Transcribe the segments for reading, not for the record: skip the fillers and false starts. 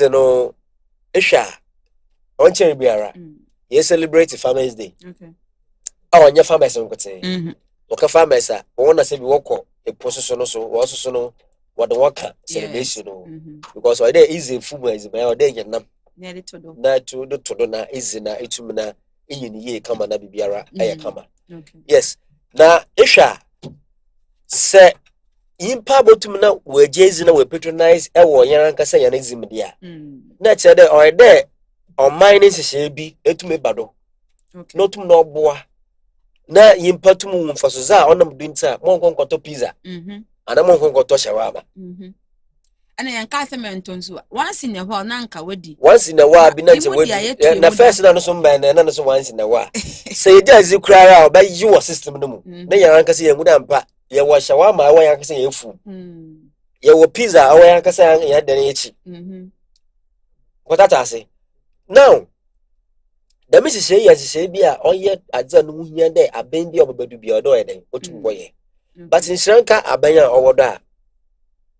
no Isha on cherry biara. You celebrate Farmers Day. Okay. Oh, on your farmers on Cote. Oka farmers are one as if you walk a process also no what the worker celebration because why there is a food is by our day and nearly to do na to do to na easy na itumina in ye come na bibiara aya kama. Okay. Yes. Na Isha say impa botum na we jezi na we patronize e wo yan kasa yan izim dia. Na che de or there on mining hye bi etume bado. Okay. Notum no boa. Na yimpa tum mfaso za onam dunta mo nkonkoto pizza. Ana mo nkonkoto shawarma. Ana yanka semento so once in a while na nka wadi. Once in a while bi na je wadi. Na first na no so mban na no so once in a while. Say dey azi krara o ba yi wo system no mu. Na yan kasa yan guda mpa. Ye wo shawarma awa yan kasa yan fu. Ye wo pizza awa yan kasa yan dane echi. Kotata ase. Now the Mrs. Say bia oye adza no hia de aben bia obabadu bia odo eden otum boye. But in Sri Lanka aben a owodo a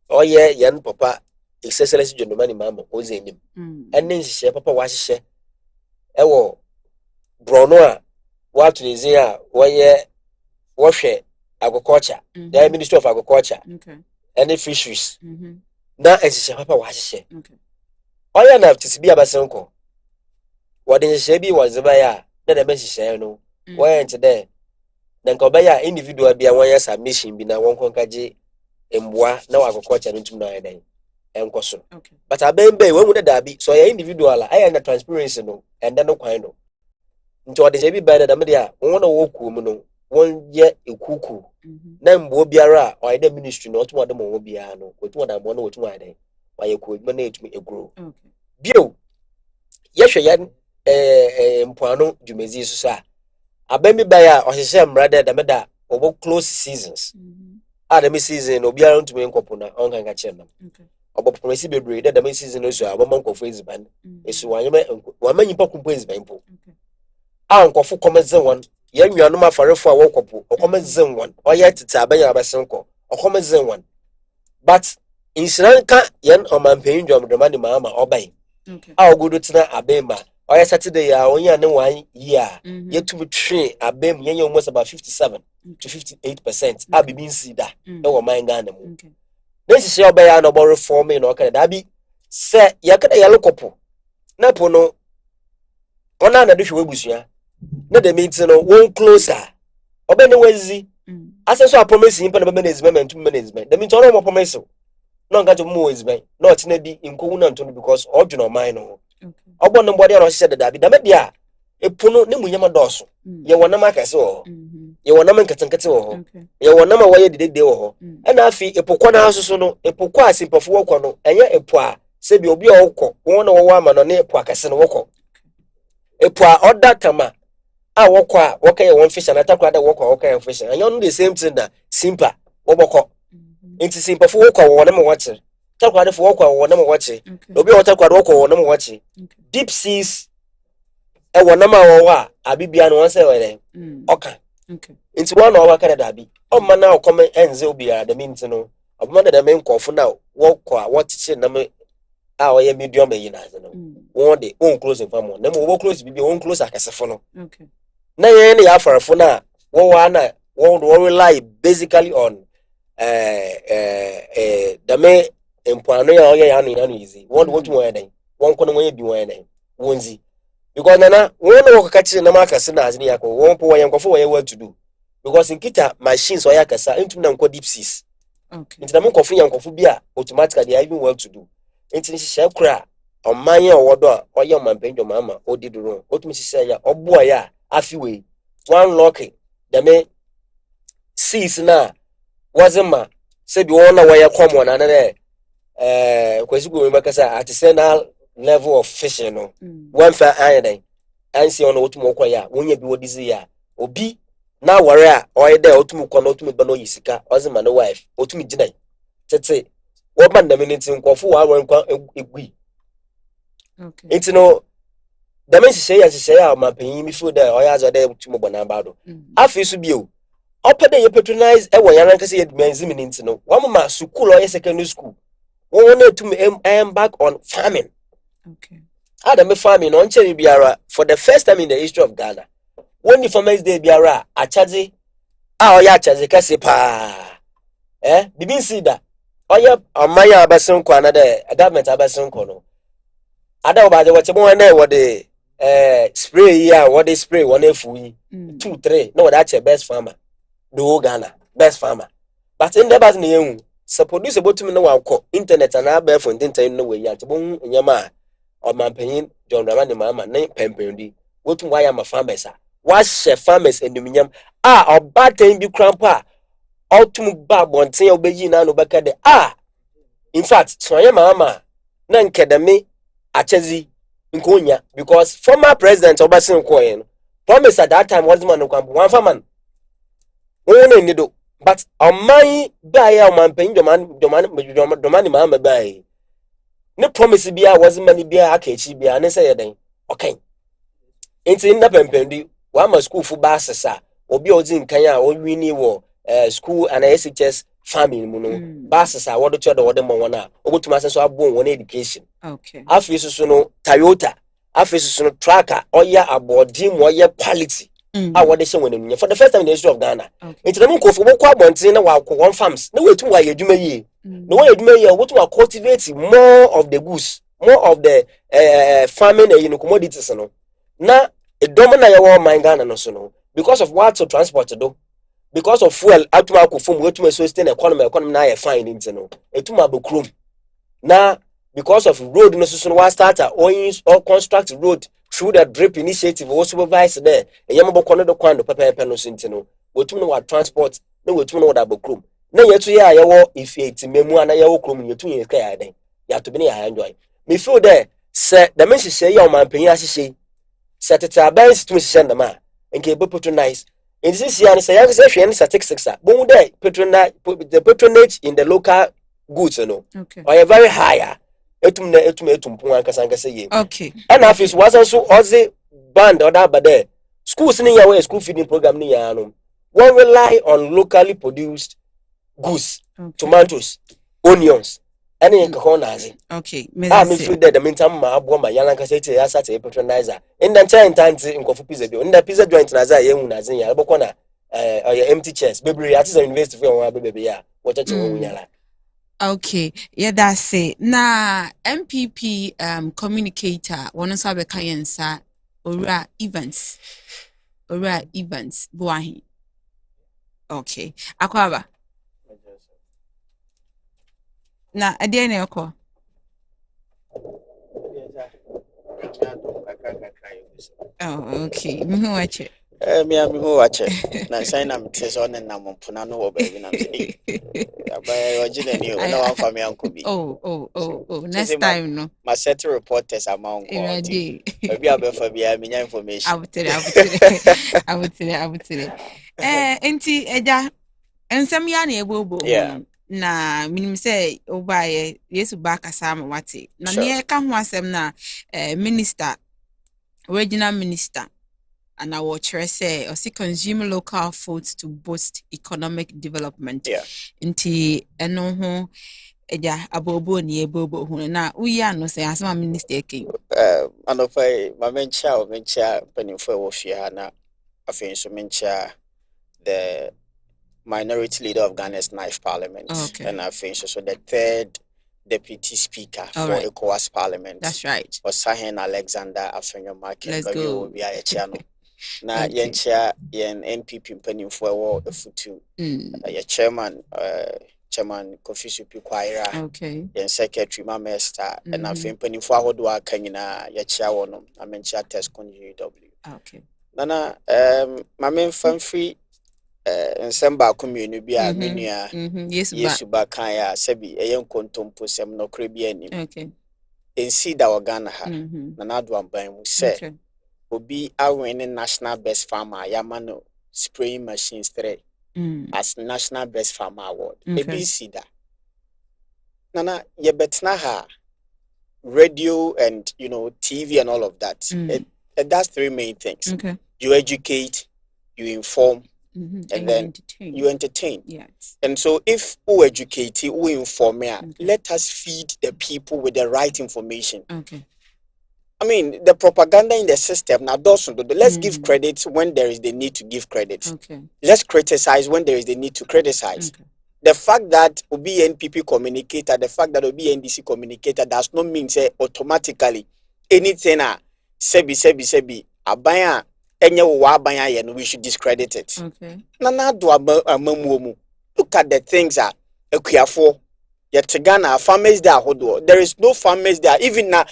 oye yan papa excellency John mama ozenim. Enne nhye papa wa hye ewo brono a what is here oye wohwe agriculture, the Ministry of Agriculture. Okay. Any fisheries. Na nhye papa wa hye. Okay. Oye na tisi bia basenko. What in Shabi was the buyer, then a message, no. Why ain't there? Then Kobaya individual be a 1 year submission, be now 1 concaji, and bois, no agriculture into 9 days, and cosso. Okay. But I been bay, when would that be? So, I individual, I am a transparency, no, and then no kind of. Into what is every better than media, one walk woman, 1 year a cuckoo. Name will be a ra, or the ministry, not one of them will be a no, with one I want to my day. Why you could manage me a grow. Okay. Bio. Yes, yan. Mpoano jumezi susa abemi baya ohihye mrade da meda obo close seasons the season obiara ntumi nkopo na onkanka chem okay obo promise bebre da me season no so aboma nkofo eziban esu wanyima kumpo eziban po nkofo komeze won ya nnuanum afarefo a wokopo okomeze won oye tete abanya abesenko okomeze won but in Sri Lanka yan omampen dwamdwama ni mama obai okay ogudu tena abema oya Saturday ya onya ne 1 year yetu train abem yenye almost about 57 to 58% abibin sida e wo man Ghana mu na sisi obaya no bo reform no ka da bi se yakada yalokopo na po no ona na dohwe webusua na de meet no one closer obene wazi aseso a promise impa na be management management de meet ono mo promise no nka to mo wazi no tina bi nkowu na ntono because odweno man no obo no body no hye da bi da media epuno ne munyama doso ye wonam akase wo ye wonam nketenkete wo ye wonam awoye didede wo na afi epokwa na asoso no epokwa asimpofo wo no enye epo a se bi obi okọ won na wo ama no ne epo akase no wokọ epo a oda kama a wokọ a wokaye won fish na takwa da wokọ wokaye fish and you know the same thing na simpa wobokọ enti simpofo wokọ wonam wache takwa da fo wokọ wonam wache obi o takwa da wokọ wonam wache deep seas e wonam awowa abibia no won say wele oka okay nti one na owa Canada bi o ma na okome enze obi ara da minti no obama da me nkofo na wokọ a wotiche na me a oye medium yi na no won de on close fam na mo wo close bibi on close akasefo no okay na ye na ya farafo na wo wa na wo rely basically on da me empuano ya oye ya no easy won want mo eden won kono won bi won eden wonzi because nana won no ko kachi na makase na azini yakọ won po won nkofo won what to do because in kita machines oya kasa intum na nko deep seas okay nti na me nkofo yankofo bi a automatically I even well to do nti ni hye kura omanye owodo a oye omampenjo mama odiduro otumi hye ya obo ya afiwe one lucky da me seas na wazema se bi won na waya common na na kwesi go makasa artisanal level of fishing no one fa iron ansi on otumi okoya wonya bi wodizi ya obi na ware a oyede otumi kono otumi ba no yisika ozima no wife otumi ginai tete wo ban da minute nkofo wa wan kwa egui okay enti no da men hye ya ma panyin mi fo da oya azo da otumi bona ba do afi so bio opede ye patronize e wo yaran kase ye manzimi enti no wo ma school or secondary school won na etumi embark on farming Okay. Adam farming on cherry biara for the first time in the history of Ghana. When the farmers day biara a charge ya charge kasi pa. Didn't see that. Oya amaya abasun kwa na de government abasun ko no. Ada obaje wache mo na what the spray here, what they spray one efu yi 2 3 no that best farmer. The whole Ghana best farmer. But in the bas na yen so produce botum na wa ko internet and aba for internet no we ya bon nyama o mampanyin John Dramani mama na pempendi wotum wa ya ma farmers a wa she farmers enumnyam obaten bi krampa autumn ba bonten obeyi na no beka de in fact so ya mama na nkedame achezi nkonya because former president Obasanjo koyen promise at that time was man no kwampo one farmer won ni do but amai ba ya mampanyin domani mama bai ne promise bia was mani bia akachi bia ne say yeden okay enti na pempendi wa ma school fu ba sesa obi ozi nkan a o wini wo school and SHS farming mu no ba sesa wo do chodo wo de mo wona obutuma senso abo won education okay afi so no Toyota afi so no tracker oya abodi mo oya quality wo de hye won for the first time in the history of Ghana enti na mo ko fu bo kwa bonten na wa one farms na wetu wa yeduma yi no way eduma yi wo to cultivate more of the goods more of the farming commodities no na edom na ye wo man Ghana no so no because of what to transport do because of fuel atuma akofom wetuma sustain economy na ye fine nti no etuma abokrom na because of road no so no wa start or construct road through the drip initiative wo supervise there eyem bokọ no do kwan do pepepe no so nti no wetuma no wa transport na wetuma no wa abokrom na yetu ya yewo ifeti memu ana yewo krom yetu ye ka ya den ya to be na enjoy me feel there say the men hye ya o man panyin ahye se tete ban situm hye na ma nke be patronize in this year say ya say hwe ne statistics a bon there the patronage in the local goods no okay or very higher etum pon ankasa ye okay and office was also ozi band or that but there schools ni ya we school feeding program ni ya no one rely on locally produced goods, tomatoes, onions, any incohonazi. Okay, me feel that the meantime my aboma yalanka say ya sat a patronizer. In the time in coffee pizza in the pizza joint naza ye unazin ya bokona or your empty chairs. Baby, at a university for one baby ya. What a yala. Okay, yeah, that's it. Na MPP communicator one of sabe kayensa ora events. Buahi. Okay. Akwaba. Na ade na yako. Oh, okay. Me watch it. Me who watch it. Na sign am tese on na mpuna no wo baby na say. Abaya ojina ni o na wan fa me anko bi. Oh. Next time no. Ma set reporters amount ko. Ready. Baby abefa bia me nya information. I will tell you. Enti eja ensem ya na ebobo ho. Na minim say obaye Yesu ba kasa ma wate. Na ne ka ho asem na minister regional minister and I will say or see consume local foods to boost economic development. Inti eno ho eja abobo ni ebobo ho na uya no say asema minister ken. Anofai ma mencha penifo wo fia na afin so mencha the minority leader of Ghana's ninth parliament and I think so the third deputy speaker for ECOWAS parliament. That's right. Osahen Alexander Afenyo Market. Let's go. Will be a channel. Na yencha yen NPP mpanimfo ewo Effutu. Your chairman Kofi Supi Kwaira. Okay. Yen secretary Mama Esther and I think mpanimfo ahodo aka nyina ya chia wono. Amencha test kon UW. Okay. Nana Mama Famfree Nsemba community bi a menua Yesu ba kan ya sebi eyen kontompo sem no kre bi anim. Okay. Ensi da Ghana ha na nado amban mu se obi awin national best farmer yamano spraying machines 3 as national best farmer award. Ebi si da. Nana ye betna ha radio and TV and all of that. It does 3 main things. Okay. You educate, you inform, and then you entertain. Yes. And so if we educate, we inform, let us feed the people with the right information. Okay. I mean, the propaganda in the system. Now, let's give credit when there is the need to give credit. Okay. Let's criticize when there is the need to criticize. Okay. The fact that OBNPP communicator, the fact that OBNDC communicator does not mean say automatically anything sebi abaya enye wo abaya ye no we should discredit it. Okay. Na do amamuomu. Look at the things that ekuafo yet Ghana farmers there hodo. There is no farmers there. Even na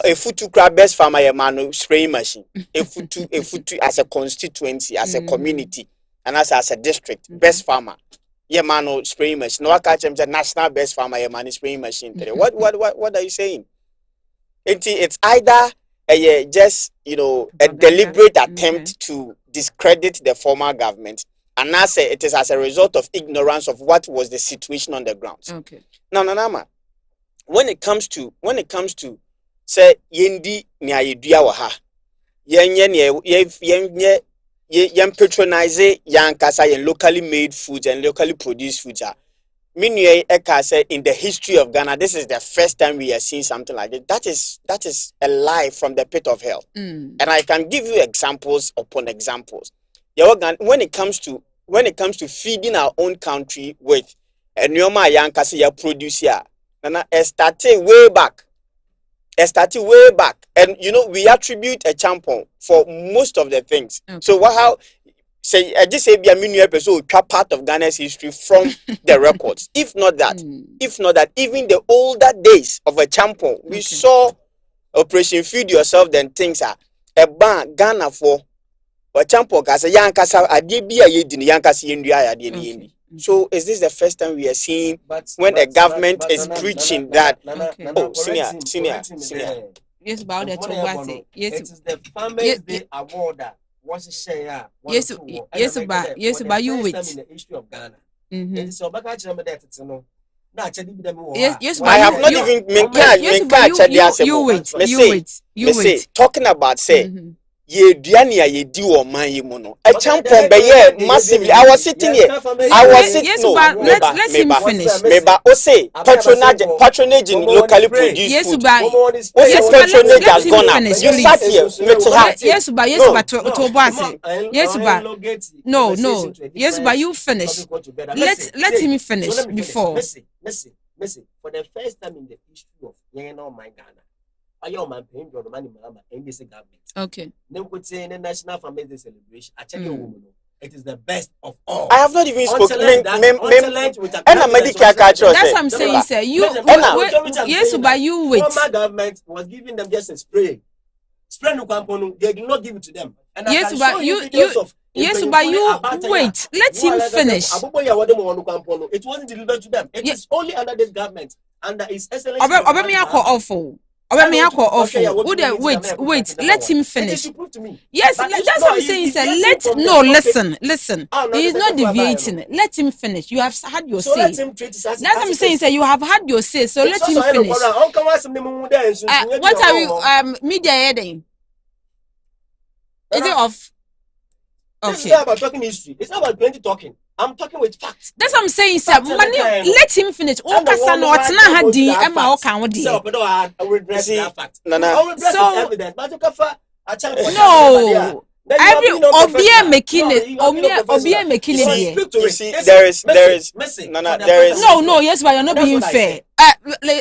Effutu crab best farmer ye man spraying machine. Effutu as a constituency, as a community, and as a district, best farmer. Yeah, man, spraying machine. No, I catch him the national best farmer. Yeah, man, spraying machine today. What are you saying? It's either just a deliberate attempt to discredit the former government, and I say it is as a result of ignorance of what was the situation on the ground. Okay. Now, Nanama, when it comes to say yendi ni ayedua waha, yenye patronize yankasa yen locally made foods and locally produced foods. Meanwhile, Eka said in the history of Ghana, this is the first time we are seeing something like it. That is a lie from the pit of hell. And I can give you examples upon examples. When it comes to feeding our own country with a nyoma yankasa ya produce ya, Nana started way back. And we attribute a champion for most of the things. Okay. So how say I just say be a mini episode part of Ghana's history from the records. If not that, even the older days of a champion, we saw Operation Feed Yourself, then things are a ban Ghana for a champion as a yankasa adibia yedin yankasi yendia yedi. So is this the first time we are seeing when a government is preaching that senior. Yes, about that to yes. It is the Farmers Day Award. What's a share? Yes, about you with in the history of Ghana. It is so back at that it's no. Yes, I have not even you talking about say ye duania ye di o man ye mono a champion be ye massively. I was sitting here let him finish. Meba o say patronage in locally produced food. Yes, patronage has gone up. You sat here yes, you finish. Let him finish before. Missy, for the first time in the history of my Ghana, I am paying your money, Mama, and this government. Okay. Then could say in the National Farmers Day celebration, I tell you, it is the best of all. I have not even spoken. That's what I'm saying, sir. Yes, but you wait. Former government was giving them just a spray. Spray no compound, they did not give it to them. And yes, but you wait. Let him finish. It wasn't delivered to them. It is only under this government, under His Excellency. Wait, let him finish. Yes, that's what I'm saying, sir. Listen. He is not deviating. Let him finish. You have had your say. That's what I'm saying, sir. You have had your say, so let him finish. What are we media heading? Is it off? Okay. It's not about talking history. It's not about plenty talking. I'm talking with facts. That's what I'm saying, sir. Let him finish. So no. Every obia making it. There is no. Yes, but you're not being fair.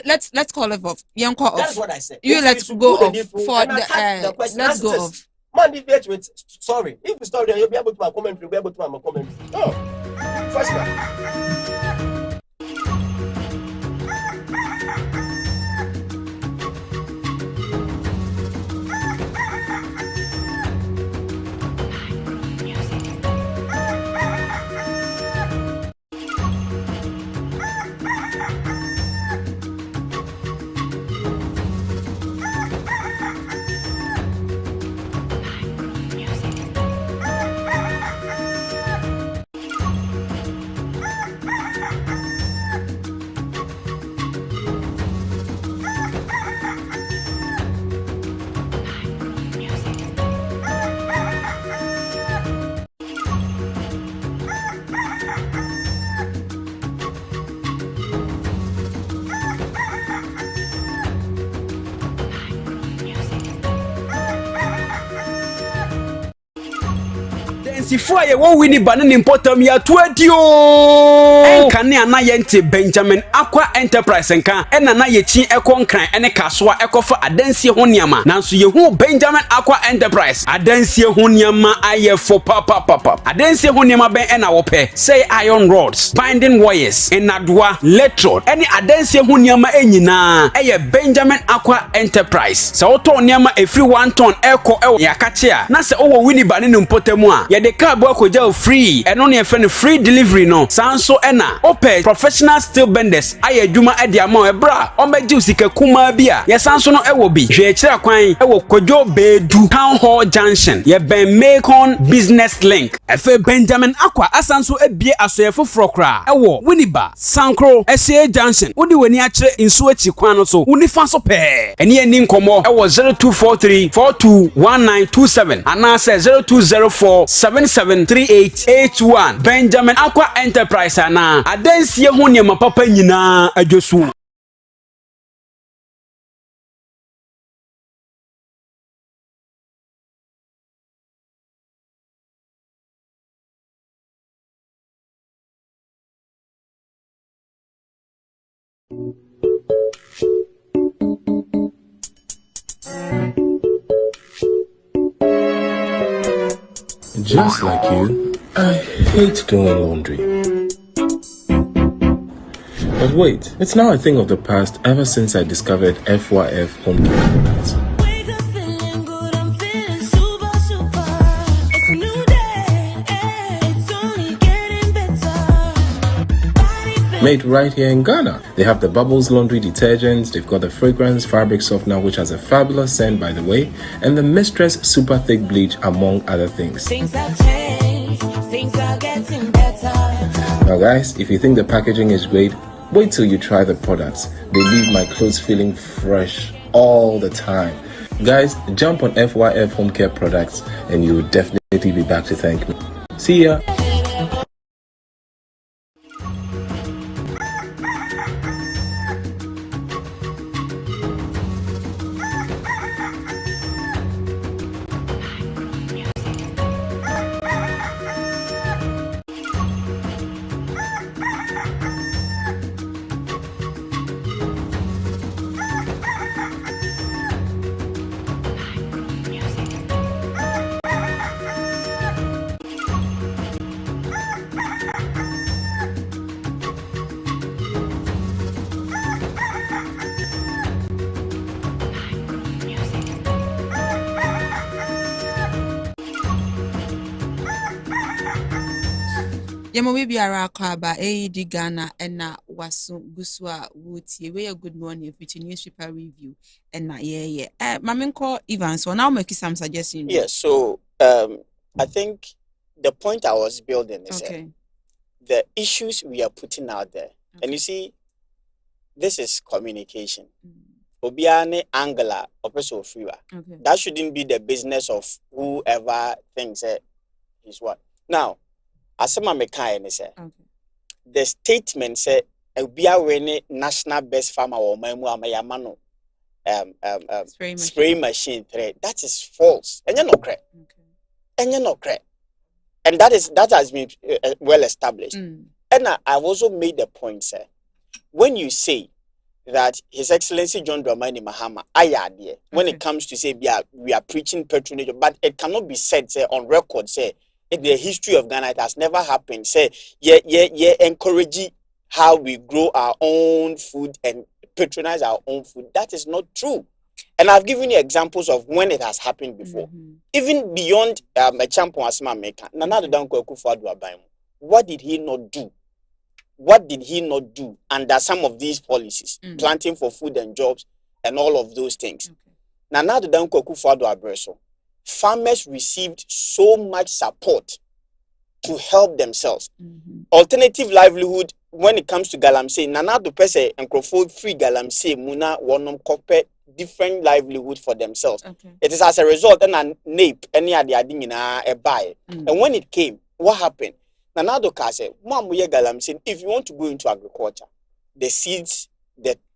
Let's call it off. Young call off. That's what I said. Let's go off for the. Let's go off. Man, deviate with sorry. If you story, you'll be able to comment. You'll be able to comment. Oh, first one. adansifoɔ a yɛwɔ wini ba ne ne mpɔtam yɛato adio ɛnka ne ana yɛnte Benjamin Aqua Enterprise nka ɛna na yɛkyi ɛkɔ nkran ɛne kasoa ɛkɔfa adansie ho nneɛma nanso yɛhu Benjamin Aqua Enterprise adansie ho nneɛma ayɛ fo papapapa adansie ho nneɛma bɛn ɛna wɔpɛ sɛ iron rods binding wires enadoa electrode ɛne adansie ho nneɛma nyinaa ɛyɛ Benjamin Aqua Enterprise sɛ wotɔ nneɛma efiri 1 ton ɛkɔ ɛwɔ yakache a na sɛ ɔwɔ wini ba ne ne mpɔtamu a yɛde car bo akɔgya free ɛno ne yɛfɛ no free delivery no sanso ɛna opɛ professional steel benders ayɛ adwuma ɛde ama ɛbra ɔmɛgye sika kuma bi a yɛsanso no ɛwɔ bi hwɛ kyerɛ kwan ɛwɔ Kwadwo Bedu Town Hall Junction yɛbɛn Macon Business Link ɛfɛ Benjamin Aqua asanso ebie asoyɛ foforɔ kra ɛwɔ Winneba Sankro SA Junction wodi wani akyerɛ nsuo akyi kwan no so unifa so pɛ ɛne ani nkɔmɔ ɛwɔ 0243 421927 anaasɛ 0204 773881 Benjamin Aqua Enterprise ana adansie ho nneɛma papa nyinaa adwosu. Just like you, I hate doing laundry. But wait, it's now a thing of the past ever since I discovered FYF home care products. Made right here in Ghana. They have the Bubbles laundry detergents, they've got the fragrance fabric softener which has a fabulous scent by the way, and the Mistress super thick bleach among other things. Things have changed, things are getting better. Now guys, if you think the packaging is great, wait till you try the products. They leave my clothes feeling fresh all the time. Guys, jump on FYF home care products and you will definitely be back to thank me. See ya! Yama we biara akaba di Ghana ena waso gusua wuti we good morning Effutu newspaper review ena mamenko Evans so now make some suggestions. Yes, so I think the point I was building is the issues we are putting out there. And you see, this is communication. Obiane Angela Opeso Freewa. That shouldn't be the business of whoever thinks is what. Now, Asema Mekai say the statement said Obia Wene national best farmer or Maimu Amayamano spray machine thread. That is false. And you're not correct. And you're not correct. And that has been well established. And I also made the point, sir, when you say that His Excellency John Dramani Mahama, when it comes to say we are preaching patronage, but it cannot be said, say, on record, say, in the history of Ghana, it has never happened. Say, encourage how we grow our own food and patronize our own food. That is not true. And I've given you examples of when it has happened before. Even beyond a champion Asma Maker, what did he not do? What did he not do under some of these policies? Planting for food and jobs and all of those things. Nana Danko Akufo-Addo Abreso. Farmers received so much support to help themselves. Alternative livelihood, when it comes to galamsey, Nana do pese and free galamsey, Muna wonom kope different livelihood for themselves. It is as a result, and nape any idea a buy. And when it came, what happened? Nana do kase, Mamuye galamsey, if you want to go into agriculture, the seeds,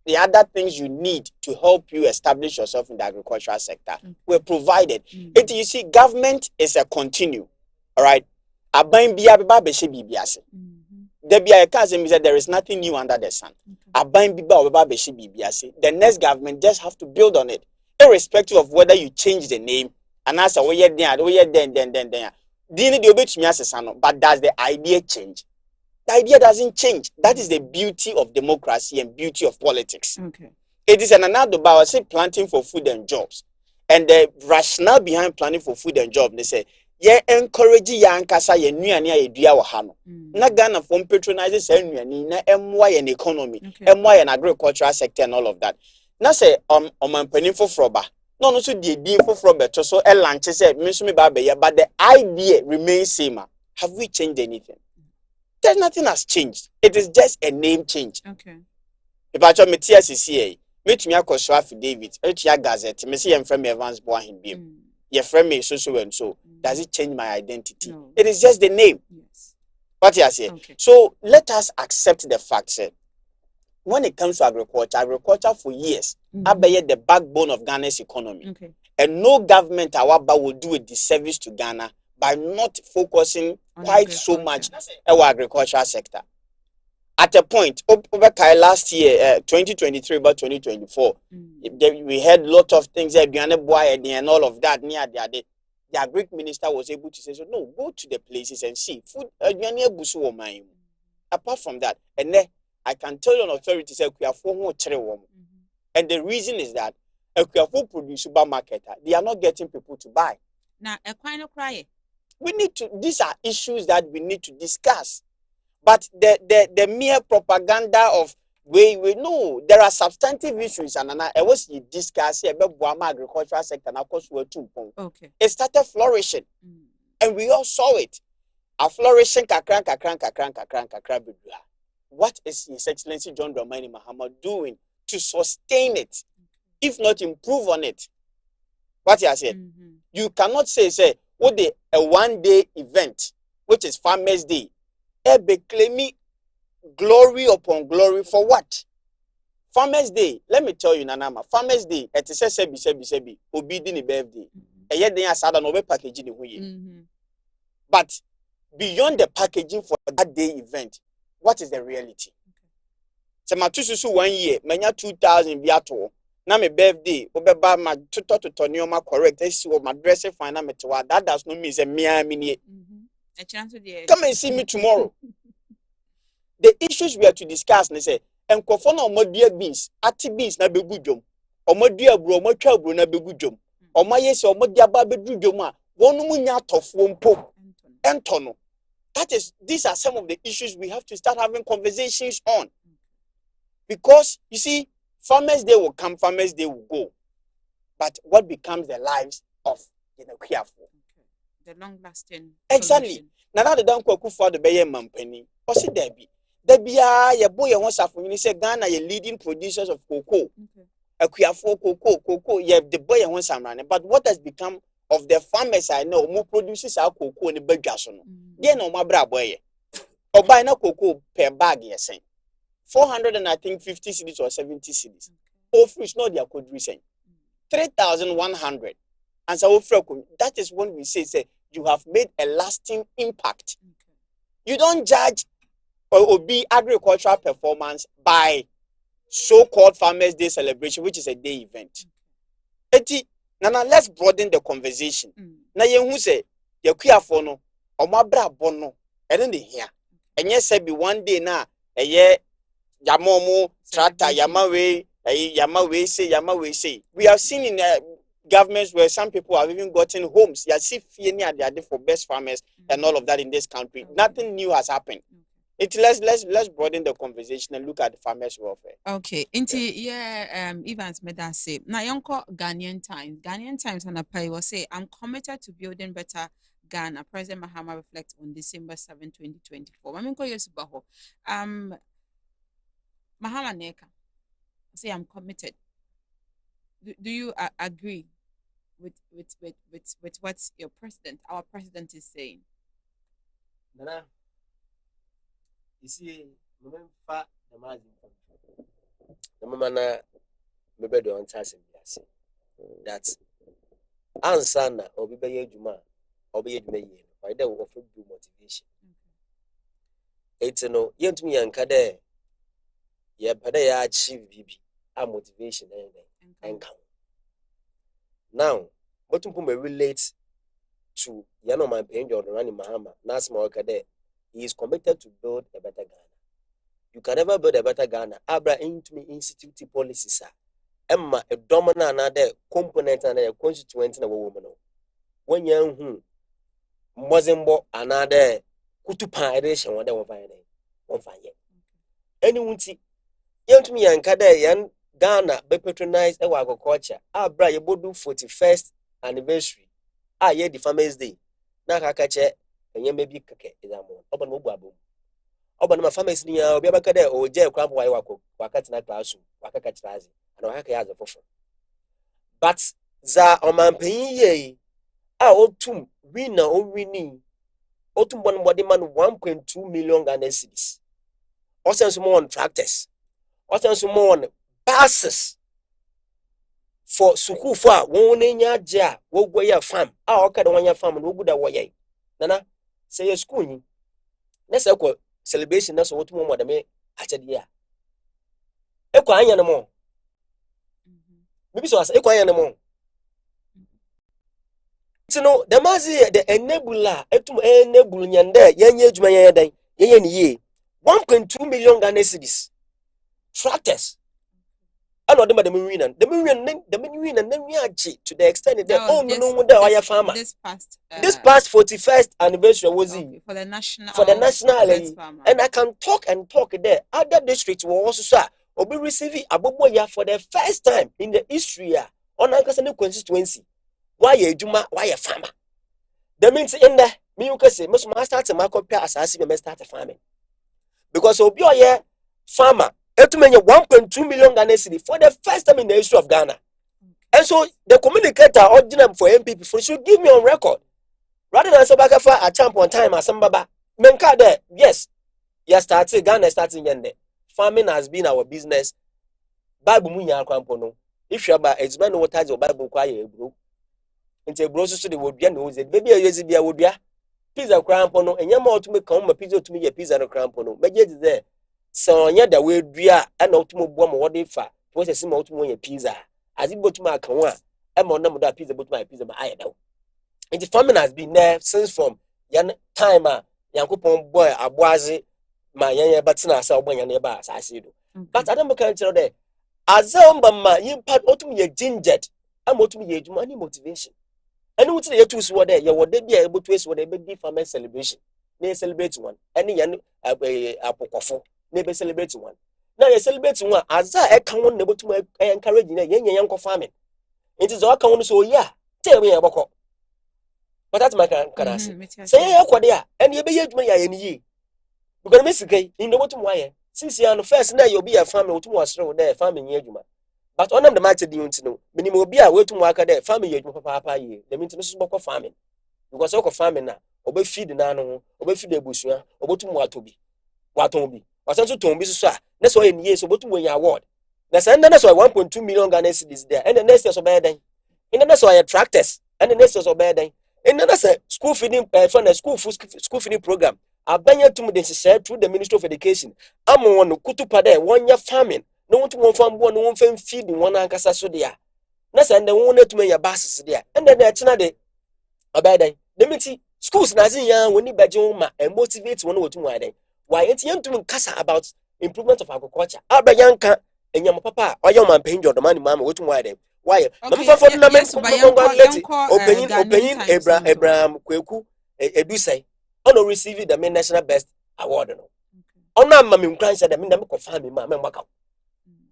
the other things you need to help you establish yourself in the agricultural sector were provided. You see, government is a continue, all right? Aban bia beba be she bibiase. There be a cousin said there is nothing new under the sun. Aban biba beba be she bibiase. The next government just have to build on it, irrespective of whether you change the name. And as a way then. Dini the obey to me as a but does the idea change? The idea doesn't change. That is the beauty of democracy and beauty of politics. Okay. It is another about say planting for food and jobs. And the rationale behind planning for food and jobs, they say, yeah, encourage young kasa ye nuani ye dua wa hano. Na Ghana from patronizes nuani na MY and economy, MY and agricultural sector and all of that. Na say penny for froba. No so the deal for froba so a lunch say me but the idea remains same. Have we changed anything? There's nothing has changed. It is just a name change. Okay. If I try me TSCA, meet me a cost affidavit, a gazette, me see from Evans Boahin beam. Your friend me so and so. Does it change my identity? No. It is just the name. Yes. What you say? Okay. So let us accept the fact that when it comes to agriculture for years, abaye the backbone of Ghana's economy. Okay. And no government however will do a disservice to Ghana by not focusing quite so much on our agricultural sector. At a point, last year, 2023, about 2024, we had a lot of things and all of that. The Agric minister was able to say, so no, go to the places and see food. Apart from that, and then I can tell you an authority say we have 4 and the reason is that if we have food produce supermarket, they are not getting people to buy. Now, a kind of cry. We need to. These are issues that we need to discuss. But the mere propaganda of we know there are substantive issues and I was discussing about Burma agricultural sector and of course we're too. Okay. It started flourishing. And we all saw it. A flourishing kakran. What is His Excellency John Dramani Mahama doing to sustain it, if not improve on it? What you said? You cannot say what a one-day event, which is Farmers' Day, be claiming glory upon glory for what? Farmers' Day, let me tell you, Nanama, Farmers' Day, it is a sebi, obedient birthday. A year they are sad and over packaging. But beyond the packaging for that day event, what is the reality? So my 1 year, many 2,000 biato. Na my birthday, obeba my to neoma correct. I see what my dress fine. That does not mean a mere minute. Come and see me tomorrow. The issues we are to discuss, they say, and kofona omodia beans, ati beans na begujom, omodia bro, omocha bro na begujom, omayese omodia ba bedujoma, wonu munya tofwompo, entono. These are some of the issues we have to start having conversations on. Because, you see, Farmers' Day will come, Farmers' Day will go. But what becomes the lives of the careful? The long-lasting. Exactly. Now the don't cook for the Bayer Mampeni. Or see Debbie. Debbie, your boy wants to when you say Ghana, you're leading producers of cocoa. A careful cocoa, you have the boy wants some running. But what has become of the farmers I know, more producers are cocoa in the Belgason? They know my bra boy. Or buy no cocoa per bag, you're saying. 400 and I think 50 cities or 70 cities. All fruits, no, they are could recent. 3,100. And so that is when we say you have made a lasting impact. You don't judge or be agricultural performance by so-called Farmers' Day celebration, which is a day event. Now let's broaden the conversation. Now you say you queer for no or my bra bono, and then here. And yes, be one day now a year. Yamomo, Trata, Yamawe say. We have seen in governments where some people have even gotten homes. You see, they are for best farmers and all of that in this country. Nothing new has happened. Let's broaden the conversation and look at the farmers' welfare. Okay, Evans Meda say, now yonko Ghanaian Times and a pay will say, I'm committed to building better Ghana. President Mahama reflects on December 7, 2024. Mahama Neka say I'm committed. Do you agree with what our president is saying? Nana, you see, the mama maybe don't answer that answer or be juma or be why they offer you motivation. It's no, you to me and Kade, yeah, but they achieve BB, a motivation and count. Now, what may relate to Yanoman Payne or Rani Mahama, Nasma Kade, he is committed to build a better Ghana. You can never build a better Ghana. Abra into me institute policies, sir. Emma, a dominant another component and a constituent in a woman. When young Mozambo another Kutupa edition, what they won't find it. Anyone see, young to me and Kade, young Ghana, be patronized a agriculture. Abra, you would do 41st anniversary. Ye the Farmers' Day. Now, Kakache, and you may be kake is a more open mobile. Oban my farmers near Biabakade or Jay Crab Wako, Wakatina classroom, Wakakatrazi, and Waka has a proffer. But za oman pay ye, otum winner or winning, otum one body man 1.2 million Ghana cedis. Also, some more on tractors, also, some more on buses for Sukufa, one in your jar, wo ya farm, our Kadawanya farm, and Wobuda Waye. Nana, say a school. Let's equal. Celebration that's what more than me actually yeah. Equal animal. Maybe so as equal animal. So no, the mazi the enabler, etum enable nyande, yenye jumaya dan, ye 1.2 million Ghana cedis. Tractors. I know the Marine, the Marine, and then we are to the extent that no farmer. This past 41st anniversary was for the national and I can talk there. Other districts will also say will be receiving a boboya for the first time in the history on Ankasani constituency. Why a Juma, why a farmer? That means in the me say most start to mark up as I see me start farming. Because Obi farmer 1.2 million Ghana cedis for the first time in the history of Ghana. And so the communicator ordinary for MPP should give me on record. Rather than so back for a champ on time as some baba. Menka there, yes. Started Ghana starting yende. Farming has been our business. Bible munya kwampono. If you are it's man what ties your Bible quiet bro. Into bro so the would be knows it. Baby a would be pizza crampono and yama to make come a pizza to me a pizza and crampono. But yet there. So yeah, the way we are an automobile bomb what if was a small to pizza. As it bought my kawa, I'm on number that pizza but my pizza by I know. And the famine has been there since from yan timer, Yankupon boy, Abwazi, my yanya batsina saw when your neighbor as I see. But I don't care there. As my impact ultimately gingered, I'm ultimately money motivation. And what's the two sword there? You would be able to ace what they be farmer celebration. They celebrate one, any yan apocofo. Maybe celebrate one. Now you celebrate one as I can't able to encourage young farming. It is all count so yeah. Tell me about but that's my can say what they are, and you be yet me ye. Because Miss Gay, in the bottom wire. Since you are the first now you'll be a family to was through there, farming yeduma. But on the matter do you know, minimum be a way to work at there, farming papa ye, the maintenance of farming. Because all farming now, obey feed the nano, obey feed the bush, or to what to be. What to be. Was also to be so. That's why in years about to win your award. That's why 1.2 million Ghana cedis there, and the next year's of bad day. And then that's why tractors, and the next year's of bad day. And then that's a school feeding from the school feeding program. I bring you to me said through the Ministry of Education. I'm on Kutupade 1 year farming. No one to one farm, one farm feeding one ancasa so there. That's and the one to me your basses there. And then that's another a bad day. The meeting schools Nazi young when you badge and motivate one or 2 day. Why ain't you to casa about improvement of agriculture? Abba Yanka and your papa or your man paying your money, mamma, what to why? Why? Opening Abraham Kweku, do say, on receiving the main national best award. On a mammy cries at the minimum of family, mamma,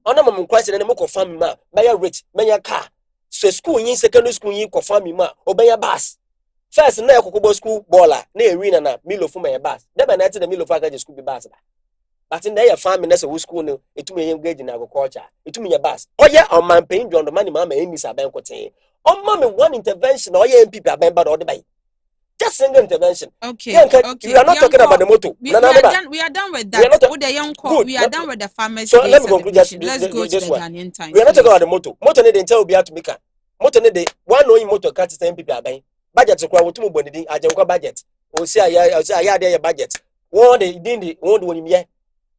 on a mamma cries at the mock of family, ma, buy a rich, buy a car. So school in secondary school, you call family, ma, or buy a bus. First, na Kokobo school baller, na arena na Milo for my bus. Never night the Milo Faga school be bus. But in there, farming as a school, no, it to me engaged in agriculture. It to me a bus. Oh, yeah, on my paying on the money, mamma, in this Abancote. Oh, mamma, one intervention, or yeah, people are bad or the bay. Just single intervention. Okay. We are not talking about the motto. We are done with that. We are done with the farmers. So let me conclude. Let's go to the Ghanaian time. We are not talking about the motto. Motto need to be to make a motto need one knowing motto cut 10 people are buying. Budget to crowd to move on the budget. o say ya dey budget won dey din won won me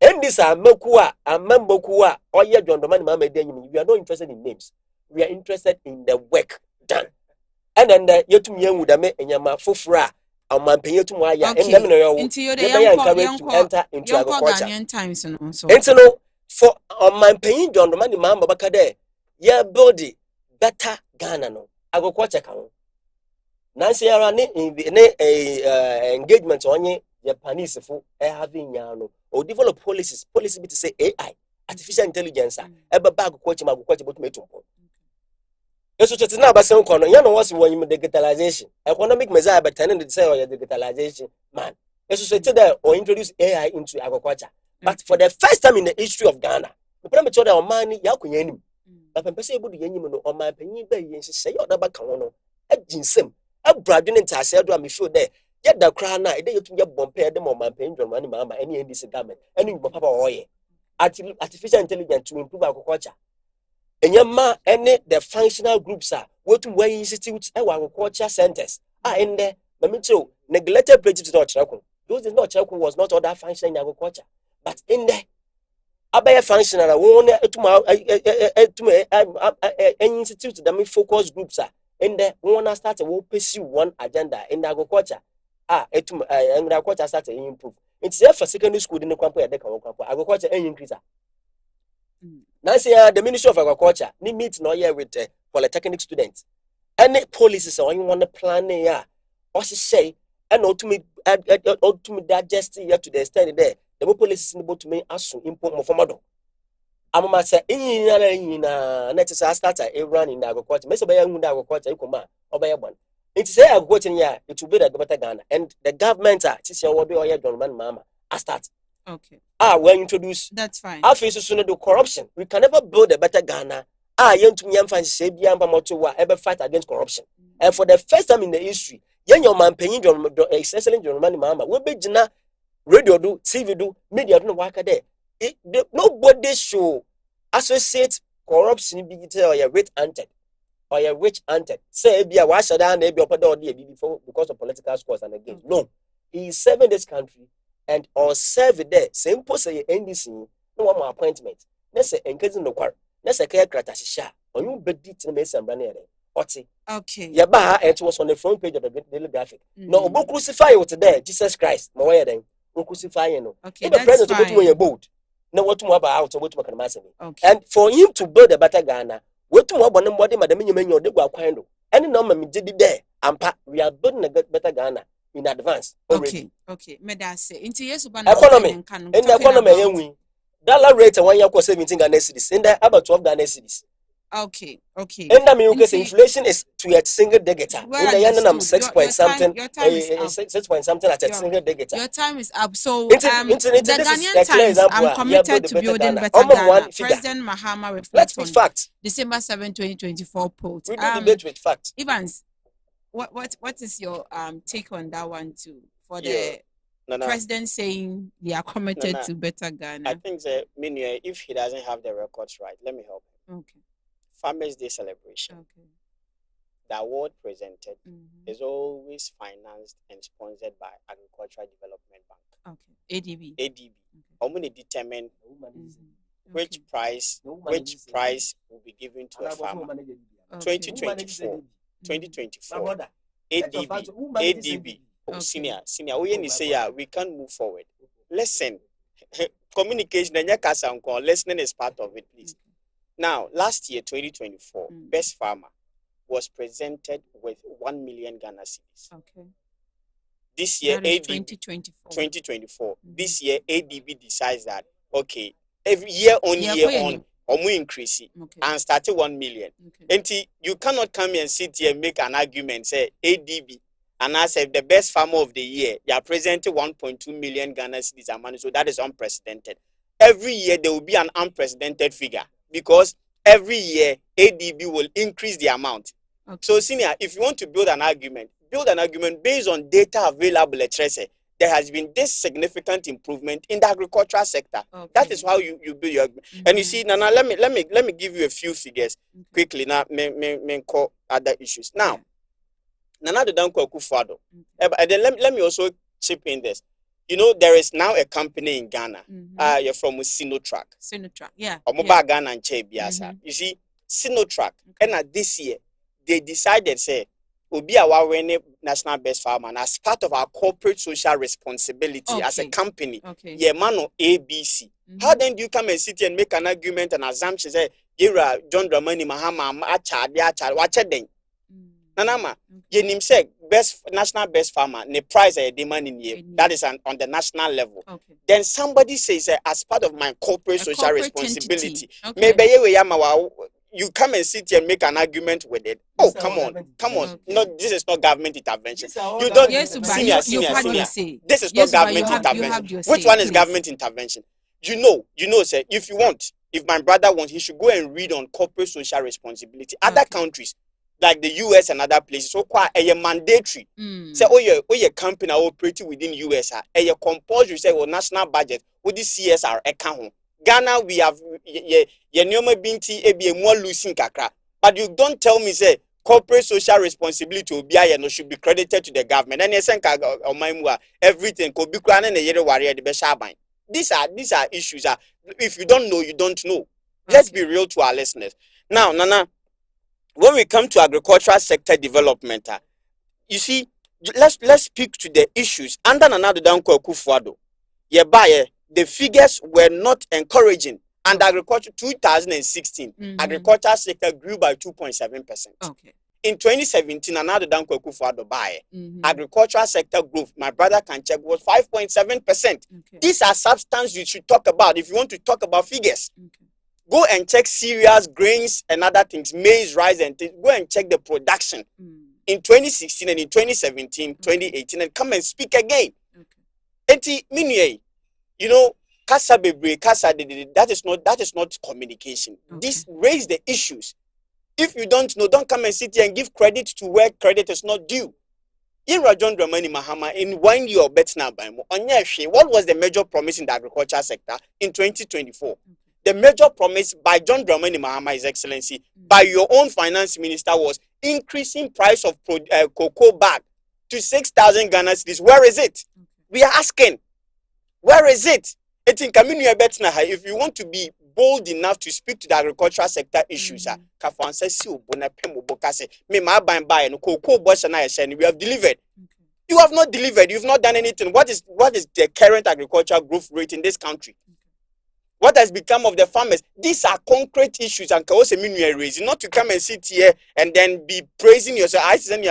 and this amekua amembokuwa oye jondomani mama edenyim we are not interested in names we are interested in the work done and then yetum yenwu da me enyama fofura amampenye tum aya and them no yo enter into agriculture times no so and no for amampenye jondomani mama baka there ya build better Ghana no agriculture kan nansi ara ne engagement onye Japanese for having yano or develop policy be to say AI artificial intelligence ebe bag agriculture but me tumpo eso chete na ba sen kono ya no was when digitalization economic measure be ten to say or digitalization man eso chete that or introduce AI into agriculture but for the first time in the history of Ghana the premier told our man ya kunya anim na pempese ebudu yanyim no o man panyin ba yin hye ya odaba kan no aginsem abradwene ntase do am feel there yet the crown na ede yetum ye bompe de mo man panyin dwon mama any NDC government any papa oye artificial intelligence to improve agriculture enyama any the functional groups are wetum we institute agriculture centers in there mamicho neglected places not chekun those is not chekun was not other functioning in agriculture but in there abaya functional won institute the focus groups are in there one start to pursue one agenda in agriculture agriculture start to improve it's there for secondary school in the camp agriculture increase now say the Ministry of Agriculture need meet no year with polytechnic students any policies on one plan here or say and ultimately digest here to the extent there the policies in to me as import more formado amama say na net start a run in agriculture me say be young agriculture ikoma obey one it say agriculture here it will be the better Ghana and the government this year will be oya government mama I start okay when introduce that's fine after so no do corruption we can never build a better Ghana yentum yamfa say bia mpa moto wa ever fight against corruption and for the first time in the history yen your man panyin excellent John mama we be gina radio do TV do media do no waka there nobody show associate corruption be or your rich anted or your rich anted say bia wa shada na bia opada odi before because of political scores and again no he is serving this country and or serve there simple say NDC no one appointment na say enkezi no kwar na say kaya krata shisha on you bedi tin me sambra na ere oti okay ya ba it was on the front page of the daily graphic no obo crucify you today Jesus Christ mo why then o crucify you no okay the president obo you bold na what mo about obo to makana masemi and for him to build a better Ghana wetu mo obo no mbode madam nyamenyo odegwa kwan do any no ma me gidi there ampa we are building a better Ghana in advance already. Okay. Medase. Into yes, economy. In the economy, yenwi. Dollar rate 1 year cost 17 Ghana cedis. In the about 12 Ghana cedis. Okay. In the because inflation is to a single digit. In the end, 6 point something. 6 point something at a single digit. Your time is up. So the Ghanaian Times, I'm committed to building better Ghana. President Mahama reflects on fact. December 7, 2024 poll. We do debate with facts. Evans, what is your take on that one too? For the president saying they are committed to better Ghana. I think that if he doesn't have the records right, let me help him. Okay. Farmers' Day celebration. Okay. The award presented is always financed and sponsored by Agricultural Development Bank. Okay. ADB. Okay. I'm going to determine which price will be given to a farmer. 2024. ADB. Senior, we can move forward. Listen, communication and listening is part of it, please. Now, last year, 2024, Best Farmer was presented with 1 million Ghana cedis. Okay. This year, ADB 2024. This year, ADB decides that every year on, we increase it and started 1 million. And you cannot come and sit here and make an argument, say ADB. And I said the best farmer of the year, you are presenting 1.2 million Ghana cedis a month, so that is unprecedented. Every year there will be an unprecedented figure because every year ADB will increase the amount. Okay. So, senior, if you want to build an argument based on data available at Trece. There has been this significant improvement in the agricultural sector. Okay. That is how you build your argument. And you see, Nana, let me give you a few figures quickly. Now, me call other issues. Now, Nana de Danko Akufo-Addo. And then let me also chip in this. You know, there is now a company in Ghana. You're from Sinotrack. Sinotrack, yeah. Omoba Ghana and Chebiasa. You see, Sinotrack. And this year, they decided, say, Obi Awawene National Best Farmer, and as part of our corporate social responsibility as a company, Yemano ABC. How then do you come and sit here and make an argument and assumption, say, Yira, John Dramani Mahama, Achad, watch it then? Nanama, Yenim say best national best farmer, ne price a demand in here. That is on the national level. Then somebody says as part of my corporate social responsibility, maybe you come and sit here and make an argument with it. Oh, come on. No, this is not government intervention. You don't senior. This is not government intervention. Which one is government intervention? You know, sir, if my brother wants, he should go and read on corporate social responsibility. Other countries, like the US and other places, so quite a mandatory. Say, your company operating within US, a compulsory say, national budget with the CSR account. Ghana, we have Nyameke Biney more losing kakra. But you don't tell me, say, corporate social responsibility will be should be credited to the government. And everything could be crying a year warrior the best. These are issues. If you don't know, you don't know. Let's be real to our listeners. Now, Nana, when we come to agricultural sector development, you see, let's speak to the issues. Under Nana Danko Akufo-Addo, the figures were not encouraging. And agriculture 2016, agricultural sector grew by 2.7%. In 2017, another Danko Akufo-Addo agricultural sector growth, my brother can check, was 5.7%. These are substance you should talk about if you want to talk about figures. Go and check cereals, grains, and other things, maize, rice, and things. Go and check the production in 2016 and in 2017, 2018, and come and speak again. You know, that is not communication. This raise the issues. If you don't know, don't come and sit here and give credit to where credit is not due. In John Dramani Mahama, in 1 year bet now by what was the major promise in the agriculture sector in 2024? The major promise by John Dramani Mahama, His Excellency, by your own finance minister, was increasing price of cocoa bag to 6,000 Ghana cedis. Where is it? We are asking. Where is it? If you want to be bold enough to speak to the agricultural sector issues, we have delivered. You have not delivered. You've not done anything. What is the current agricultural growth rate in this country? What has become of the farmers? These are concrete issues, and raising, not to come and sit here and then be praising yourself. I said,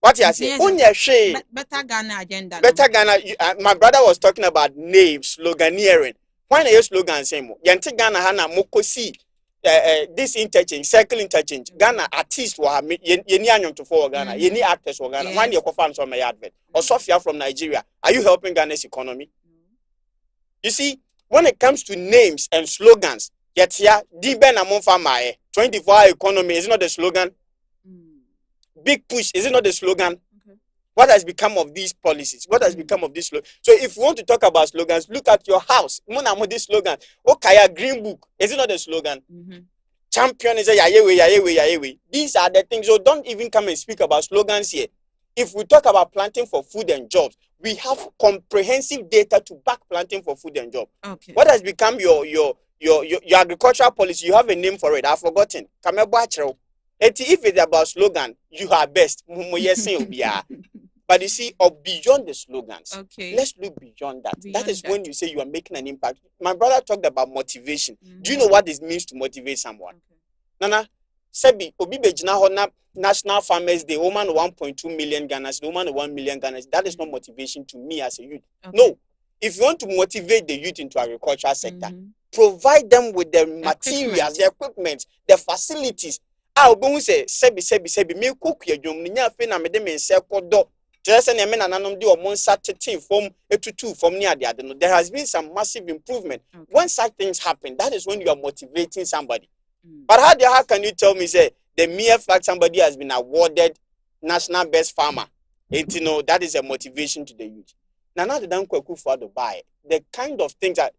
what you say? Better Ghana agenda. Better Ghana. My brother was talking about names, sloganeering. Why not your slogan same? Yanti Ghana hana mokosi. This interchange, circle interchange. Ghana artists were yeni anyom to for Ghana. Yeni actors for Ghana. One year fans on my advert. Or Sophia from Nigeria. Are you helping Ghana's economy? You see, when it comes to names and slogans, yet here, di ben among farmer 24-hour economy is not the slogan. Big push, is it not the slogan? What has become of these policies? What has become of this slogan? So if you want to talk about slogans, look at your house. This slogan. Okaya Green Book, is it not the slogan? Champion is a yayewe. These are the things. So don't even come and speak about slogans here. If we talk about planting for food and jobs, we have comprehensive data to back planting for food and jobs. What has become your agricultural policy? You have a name for it. I've forgotten. If it's about slogan, you are best. But you see, or beyond the slogans, let's look beyond that. That is when you say you are making an impact. My brother talked about motivation. Do you know what it means to motivate someone? Nana, Sebi, Obi Bejina Hona National Farmers Day, woman 1.2 million Ghanas, woman 1 million Ghanas. That is not motivation to me as a youth. No. If you want to motivate the youth into agricultural sector, provide them with the materials, the equipment, the facilities. Say, Sebi, me cook your jom, Ninya Fina Medem and Sekodo. Just an emen and anom do a monster from Effutu from near the other. There has been some massive improvement. When such things happen, that is when you are motivating somebody. But how can you tell me, say, the mere fact somebody has been awarded National Best Farmer, that is a motivation to the youth. Nana the Danko Akufo-Addo buy the kind of things that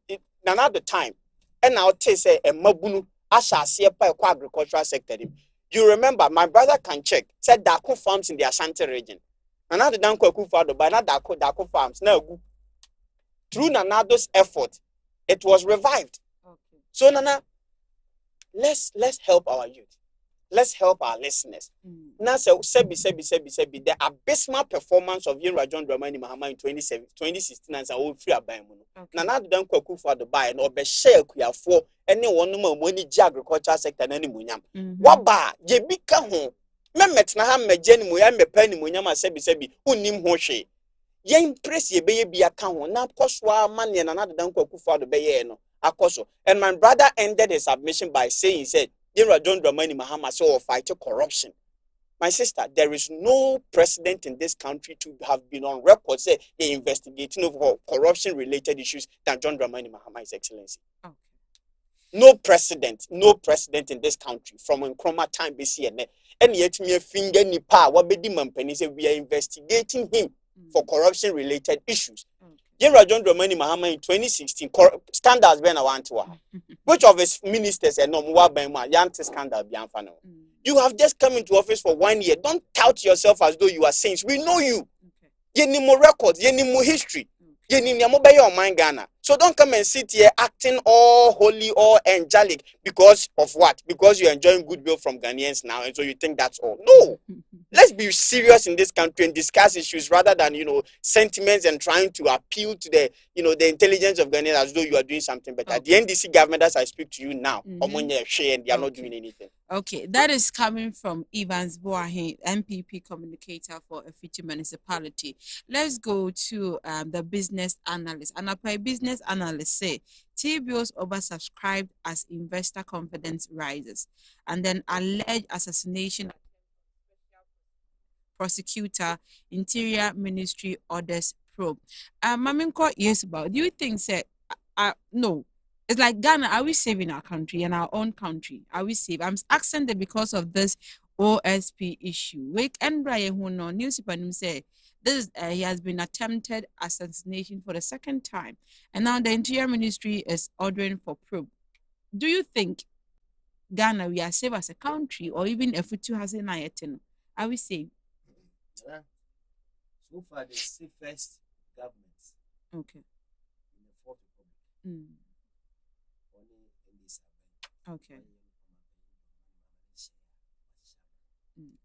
another time, and I'll say a mabunu. Asha agricultural sector. You remember, my brother can check, said Dako farms in the Ashanti region. Another Danko Kufado, by not Dako farms. Now, through Nanado's effort, it was revived. Okay. So, Nana, let's help our youth. Let's help our listeners. Now, so the abysmal performance of Yenra John Dramani Mahama in 2016 and so free abayamuno. Nana don't cook for the buy and obe share for anyone no money agriculture sector and any munyam. Waba, ye bika home. Memet na ha me jenny muya me penny munyama sebi unim hoshe. Ye impress ye be account na koswa money and another don't cook for the bay no. Akoso. And my brother ended his submission by saying, he said, John Dramani Mahama saw fight corruption. My sister, there is no precedent in this country to have been on record say they investigating of corruption related issues than John Dramani Mahama, His Excellency. Okay. No precedent in this country from Nkrumah time BC and yet me finger nipa wabedi mampeni say we are investigating him for corruption related issues. John Dramani Mahama in 2016 scandals been around to which of his ministers and no Yanti scandal bianfano. You have just come into office for 1 year. Don't tout yourself as though you are saints. We know you. You need more records, you need more history. You need more by your mind Ghana. So don't come and sit here acting all holy, all angelic because of what? Because you're enjoying goodwill from Ghanaians now, and so you think that's all. No. Let's be serious in this country and discuss issues rather than, sentiments and trying to appeal to the, the intelligence of Ghanaians as though you are doing something better. The NDC government, as I speak to you now, and they are not doing anything. Okay, that is coming from Evans Boahin, MPP communicator for Effutu municipality. Let's go to the business analyst. And a business analyst say T-bills oversubscribed as investor confidence rises, and then alleged assassination. Prosecutor, Interior Ministry orders probe. Maminko, yes, about. Do you think, say, no? It's like Ghana. Are we saving our country and our own country? Are we safe? I'm asking that because of this OSP issue. Wake and Brian who know newspaper say this he has been attempted assassination for the second time, and now the Interior Ministry is ordering for probe. Do you think Ghana we are safe as a country, or even Effutu has an ayatino? Are we safe? So far, the safest governments. Okay. In the Fourth Republic. Only in this. Okay.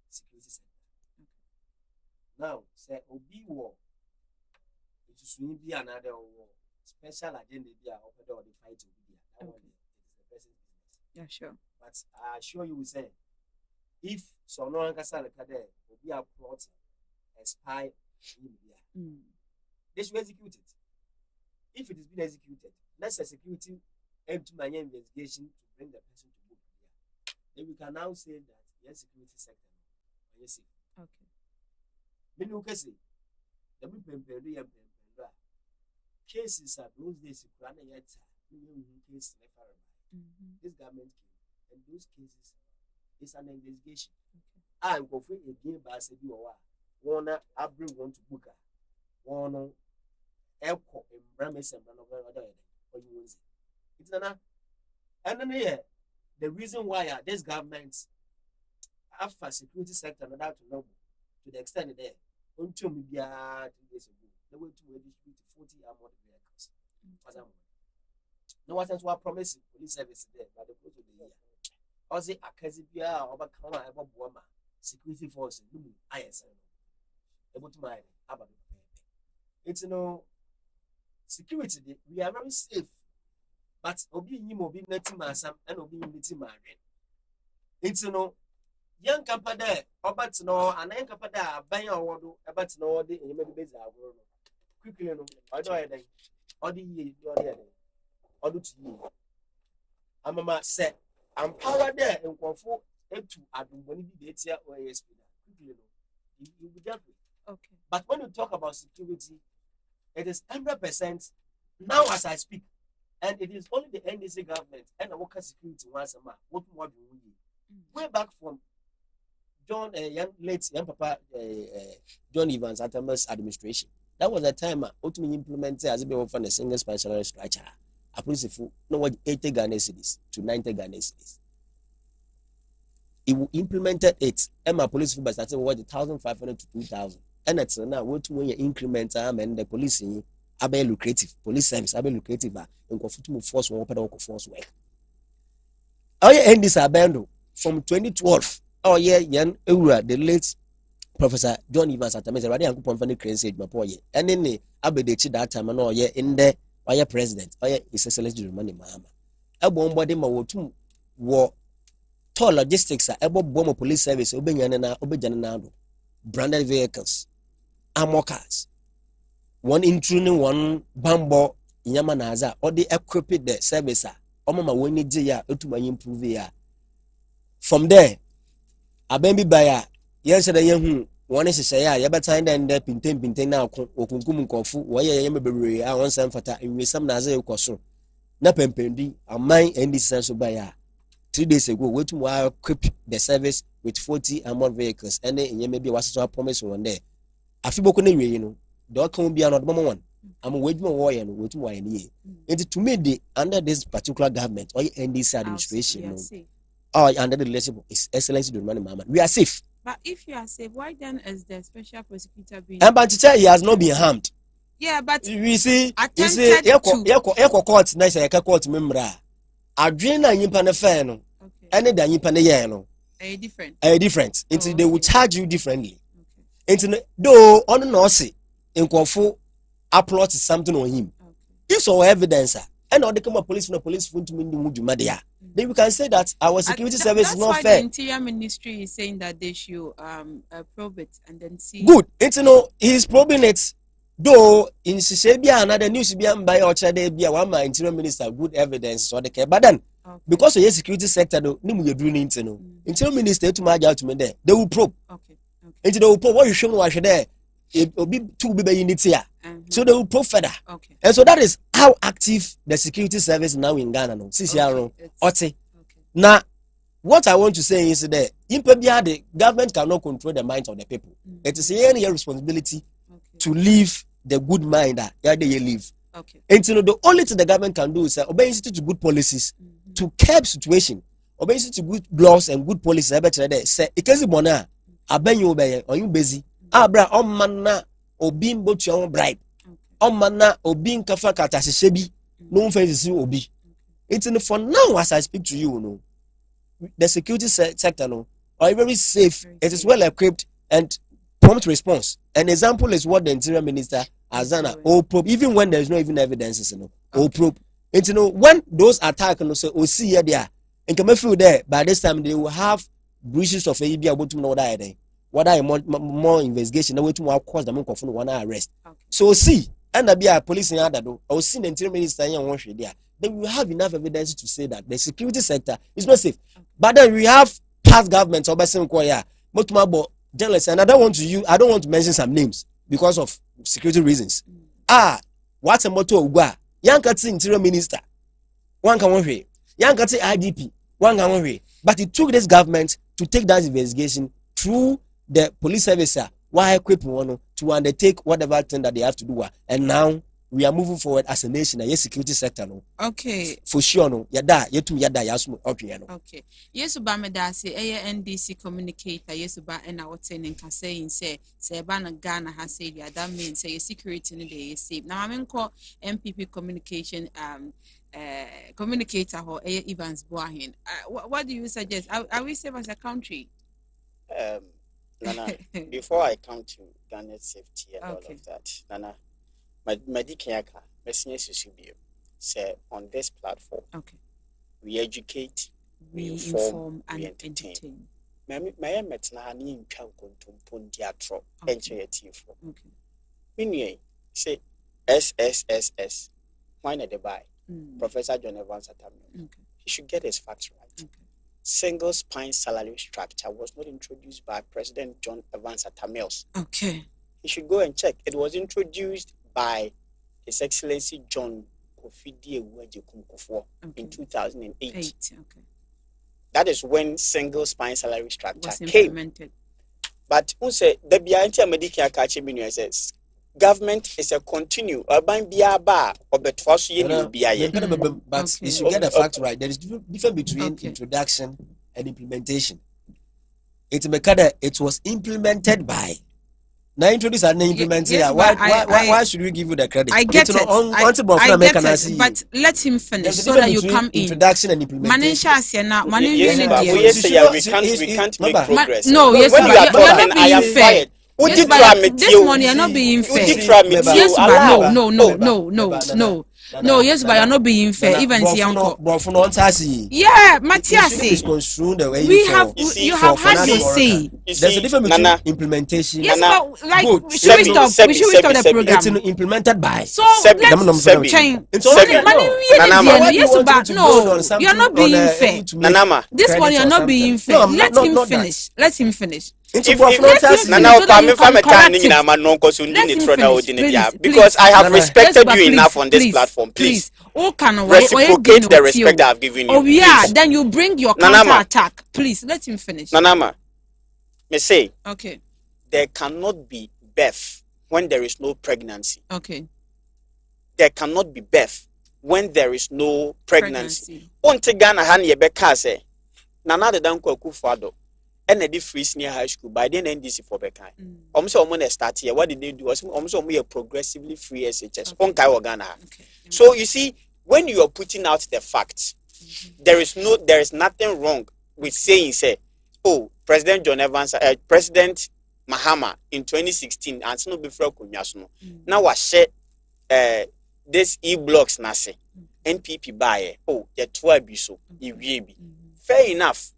Security sector. Okay. Now, say Obi war. It is soon be another war. Special agenda be open door the fight to be. That one it is the best business. Yeah, sure. But I assure you, we say, if so no one can say that will be a plot. A spy in India. They should execute it. If it has been executed, let's a security aim to my investigation to bring the person to book. Then we can now say that the security sector. Yes, okay. Then you can say the cases are those days case this government came and those cases is an investigation. I'm going to again by Wanna I bring one to Buka. One airport in Bramis and Branover or you use it. It's an and then the reason why this government after security sector not out to know to the extent there until maybe 2 days ago they went to distribute 40 armored vehicles. No one to promise police service there by the close of the year. Ozzy Akazibia overcome Boama security force in ISL. It's security. We are very safe, but obi nothing masam and obi nothing married. It's young capada, about no, and young capada, buying a word about no, the maybe quickly. I don't know, or the year, or the year. I'm said, I'm power there and conform to Adam when he did here or ASP. Quickly, you be dealt with. Okay. But when you talk about security, it is 100% now as I speak, and it is only the NDC government and the worker security once a month. What more do we need? Way back from John, late young Papa John Evans Atamas administration. That was a time ultimately implemented as a bit of a single special structure. a police fu no what 80 Ghana cedis to 90 Ghana cedis. He implemented it. And my police by starting what 1,500 to 2,000. And that's now what when you increment and the police in abe lucrative police service abe lucrative and comfortable force one open force work. Oh yeah, end this abandon from 2012. Oh yeah, yan the late Professor John Evans at Tamese already and coupon for the crazy my boy. And then abedechi that time and oh yeah in there oh yeah president oh yeah his excellency money mama. A bomb body ma wotum wo tall logistics ebo bomb police service obenya na branded vehicles, armor cars, one intruning one bambo Yamanaza, or the equipped the service. Omama when it ya to my improve ya. From there, a baby buyer, yesterday, one is a say, ya better and the pintain now, Okunkum Kofu, why I am a berry, I want some fata, and with some Naza Koso. Napempendi, a mine and this sense of buyer. 3 days ago, we to equip the service with 40 armored vehicles, and then maybe was to promise one day. I feel the can be another one. I'm waiting my warrior and waiting my year. And to me, under this particular government or NDC administration, or under the leadership is excellency to money, mama. We are safe. But if you are safe, why then is the special prosecutor being? And but to tell he has not been harmed. Yeah, but we see, court, nice, court member. Adrena nyimpa ne fair no ene da nyimpa ne ye no different until they will charge you differently until though on no say nkofo upload something on him if so evidence and all the come police no police fund to me muduma dia then we can say that our security service is not fair. The interior ministry is saying that they should probe it and then see good it's no he's probing it. Though in Sisebia another news be by Ochade be one my interior minister good evidence so the care but then because of the security sector no you doing into interior minister to my out to me there they will probe into they will probe what you show me there it will be two be in it here so they will probe further and so that is how active the security service now in Ghana no now what I want to say is that the government cannot control the minds of the people. It is any responsibility to live the good mind that you live. And the only thing the government can do is obey to good policies to curb situation, obey to good laws and good policies. I bet you say because the bona aben you obey or you busy. Abra manna obin but your bribe. Manna obin kafa kata shebi no face obi. It's for now as I speak to you, no, the security sector no are very safe. It is well equipped and prompt response. An example is what the interior minister has done. Probe, even when there is no even evidences, probe. And when those attacks, see here there, and come through there, by this time they will have breaches of AEB about to know that what I more investigation, the way to more cause the monk of one arrest. So see, and be a police in other or see the interior minister and one there. Then we have enough evidence to say that the security sector is not safe. But then we have past governments or journalists, and I don't want to mention some names because of security reasons. What's a motto ugwa? Yankati interior minister, one can worry. Yankati IDP, one can worry. But it took this government to take that investigation through the police service while equipping one to undertake whatever thing that they have to do. And now we are moving forward as a nation, a security sector. No. Okay. For sure, no. Yada yasmu okay. Okay. Yes, Obama does say NDC communicator. Yes, Obama and I was saying say Bana Ghana has said that means say security in the safe. Now I'm call MPP communication communicator or Evans Boahin. What do you suggest? Are we safe as a country? Nana, before I come to Ghana's safety and all of that, Nana. Madikiyaka, say on this platform, we educate, we inform, and entertain. My metnani in Chankuntum Diatro, NCAT. Meaning, say SSSS, why not the buy? Professor John Evans Atamio. He should get his facts right. Single spine salary structure was not introduced by President John Evans Atamils. He should go and check. It was introduced by His Excellency John Kofidi Ewueje in 2008. That is when single spine salary structure came. But who said the Bianti Medicare catching says government is a continue. Urban biaba or betwasu yeni biaye. But you should get the fact right. There is difference between introduction and implementation. It was implemented by. Now introduce and implement it. Why should we give you the credit? I get it. I get it. But let him finish so that you come in. Introduction and implementation. We can't make progress. No, yes, when you are talking, I am fired. This morning you're not being fair. Yes, but no. No, yes, but you're not being fair. Even see uncle. Yeah, Matthias. You have had your say. There's a difference between implementation. Yes, but like we should stop the program. It's implemented by. So let's change. Yes, but no, you're not being fair. This one you're not being fair. Let him finish. Because I have respected you enough on this platform, please. Reciprocate the respect that I've given you. Oh yeah, then you bring your counter attack. Please let him finish. Nanama, me say, okay, there cannot be birth when there is no pregnancy. Okay, there cannot be birth when there is no pregnancy. Onte Ghana han yebeka say, Nana de danko akufado. And a free senior high school by then NDC for Bekai. Almost almost start here. What did they do? Almost almost progressively free SHS. So you see, when you are putting out the facts, there is nothing wrong with saying, say, oh, President John Evans, President Mahama in 2016, and no before Kunyasno. Now I share this e-blocks nase NPP buy. Oh, the 12 biso, fair enough.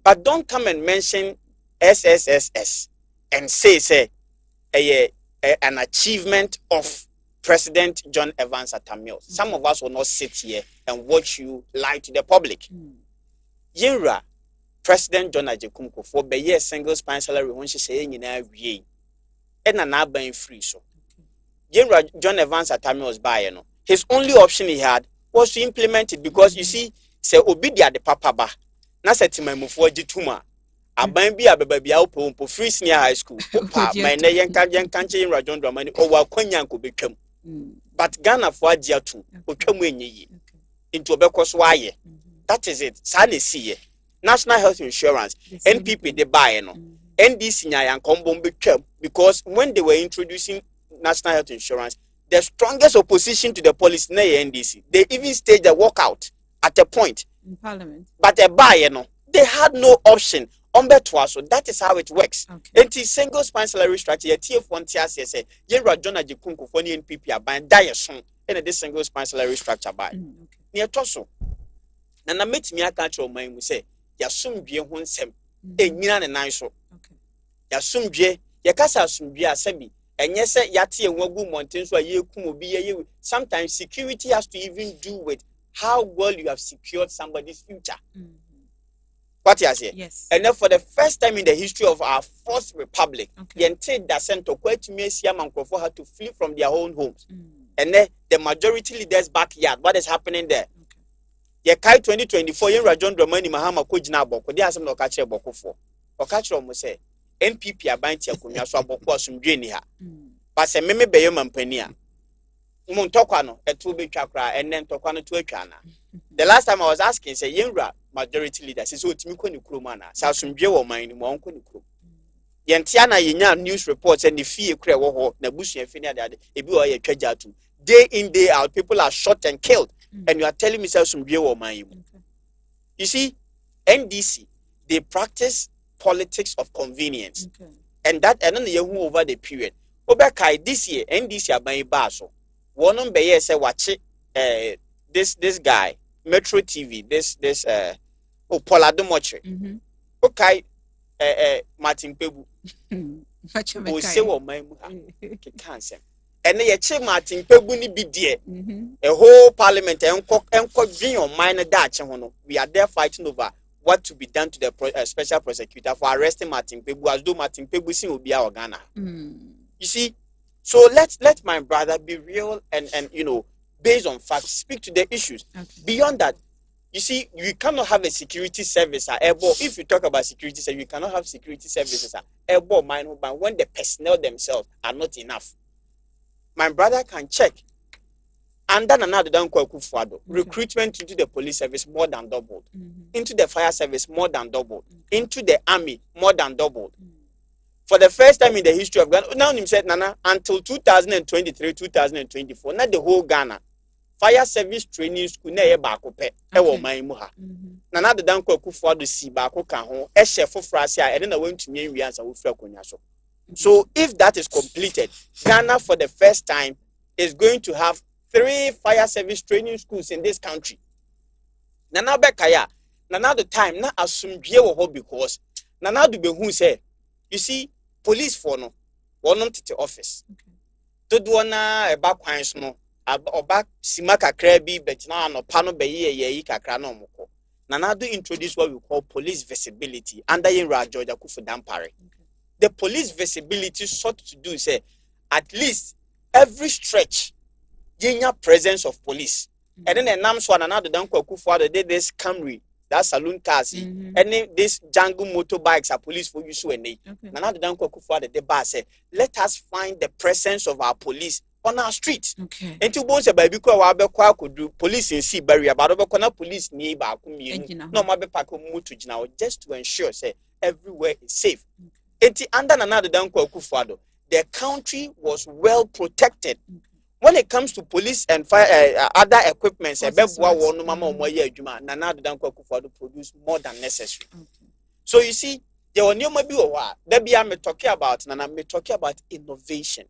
But don't come and mention SSSS and say an achievement of President John Evans Atamil. Some of us will not sit here and watch you lie to the public. Yinra, President John Ajekumko for be year single spine salary when she saying in a way. And an urban free so. Yinra John Evans Atamil's buyer no. His only option he had was to implement it because you see, say obidia the papa ba. Na setima mufo gituma aban bi abeba bia opompo free senior high school pa my na yenka nche rajon dramani o wa kwanya nko betwam but Ghana for agiatu otwam enyi into obekoso aye that is it sa na see national health insurance NPP they buy no NDC nya yankombo betwam because when they were introducing national health insurance the strongest opposition to the policy na NDC they even staged a walkout at a point in parliament. But a buyer, no, they had no option on better. So that is how it works. It is single span salary structure. TF1 TS say, Yenra John Ajikunku for the NPP are buying dire soon and this single span salary structure buy. Near Tosso. And I met me a country of mine, we say, Yasum be one sem, a Nian and Niso. Yasum J, Yakasa Sum Bia Sebi, and yes, Yati and Wagu Mountains where you come be a sometimes security has to even do with how well you have secured somebody's future. What you say? Yes. And then for the first time in the history of our fourth republic, the entire descent of Kwetumi Mankrofo had to flee from their own homes. And then the majority leaders' backyard. What is happening there? Yekai 2024, Yen Rajon Dramani Mahama Kujina Boko, they are some Okache Boko for. Okache Mose, NPP are buying Tiakunya so Boko some Jenia. But se meme Bayam Penia. Tokano, a 2 chakra, and then Tokano to a chana. The last time I was asking, say, Yenra, majority leaders, is what Mikoni Krumana, Southern Joe mine, Monkoni Krum. Yantiana Yenya news reports and the fear cray war, Nabushi and Finia, if you are a treasure too. Day in, day out, people are shot and killed, and you are telling me some Joe mine. You see, NDC, they practice politics of convenience, and then the year over the period. Obekai this year, NDC are buying Baso. One on Bayer say watch it this guy Metro TV this Polado Moche okay Martin Pebu o say wo man mu ha cancer and ye che Martin Pebu ni bi die a whole parliament enko dwin on mine da che ho no we are there fighting over what to be done to the special prosecutor for arresting Martin Pebu as though Martin Pebu sin obi a Ghana. You see. So let my brother be real and you know based on facts speak to the issues. Beyond that, you see you cannot have a security service at airborne. If you talk about security service, you cannot have security services at airborne when the personnel themselves are not enough. my brother can check. Under Nana Dankwa Akufo-Addo, recruitment into the police service more than doubled, into the fire service more than doubled, into the army more than doubled. For the first time in the history of Ghana, now him said Nana, until 2023, 2024, not the whole Ghana fire service training school na baako pe e wo man mu ha. Nana Dankwa Akufo-Addo si baako ka ho e chef frase a e na wantumi anwi ansa wo fra konya so. So if that is completed, Ghana for the first time is going to have 3 fire service training schools in this country. Nana Bekaya, Nana the time na asumdwe wo ho because Nana do behu say, you see, police for no, one to office. To do na e ba kwan so no, oba sima kakra bi bet na no pano be ye kakra no moko. Nana do introduce what we call police visibility under Yenra George Akufo Dampare. The police visibility sought to do say at least every stretch Yenya presence of police. And then the names one another Dankwa Akufo-Addo did this Camry, that saloon cars, and then this jungle motorbikes are police for you so and they. Another Dankwa Akufo-Addo the bar say, let us find the presence of our police on our street. And to bones a baby could do police in sea barrier, but over police neighbor no mabe pako mutu now just to ensure say everywhere is safe. Under another Dankwa Akufo-Addo, the country was well protected. When it comes to police and fire, other equipments, Nana Dankwa Akufo-Addo produce more than necessary. So you see, there were new maybe I'm talking about, and I'm talking about innovation,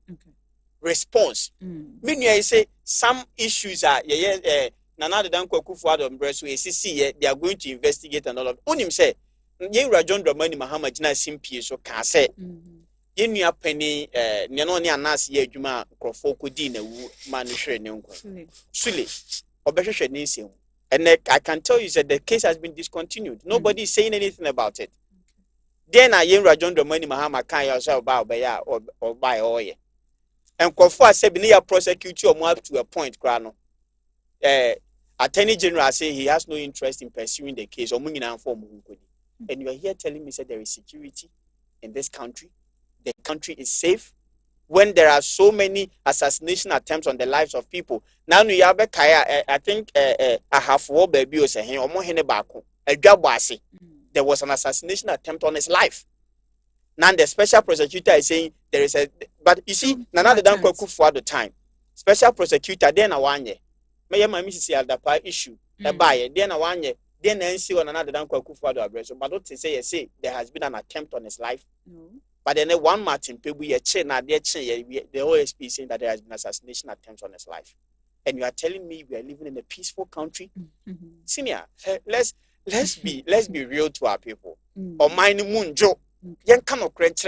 response. Meaning, I say some issues are Nana Dankwa Akufo-Addo they are going to investigate and all of. Unim say, Rajon Dramani Muhammad na simpi so can say. Yenu penny nyano ni anasi ye adwuma krofo kodi na wu ma no hwere ne nko sule obehwehwe ne nsem and I can tell you that the case has been discontinued. Nobody is saying anything about it. Then I Yenra John Dramani Mahama kan yourself ba obeya or buy oye and krofo asebi ne ya prosecute you up to a point kra no Attorney General say he has no interest in pursuing the case omunyina form nkodi. And you are here telling me that there is security in this country. The country is safe when there are so many assassination attempts on the lives of people. Now you have I think I have war baby or say there was an assassination attempt on his life. Now the special prosecutor is saying there is a but you see Nana Dankwa Akufo-Addo the time. Special prosecutor then awanye. May my Mrs. Aldapa issue a buyer then awanye. Then NC on another Dankwa Akufo-Addo address. But don't say there has been an attempt on his life. But then one Martin Pebu the OSP saying that there has been assassination attempts on his life. And you are telling me we are living in a peaceful country? Senior, let's be real to our people. Or mine munjo. Yen cannot crench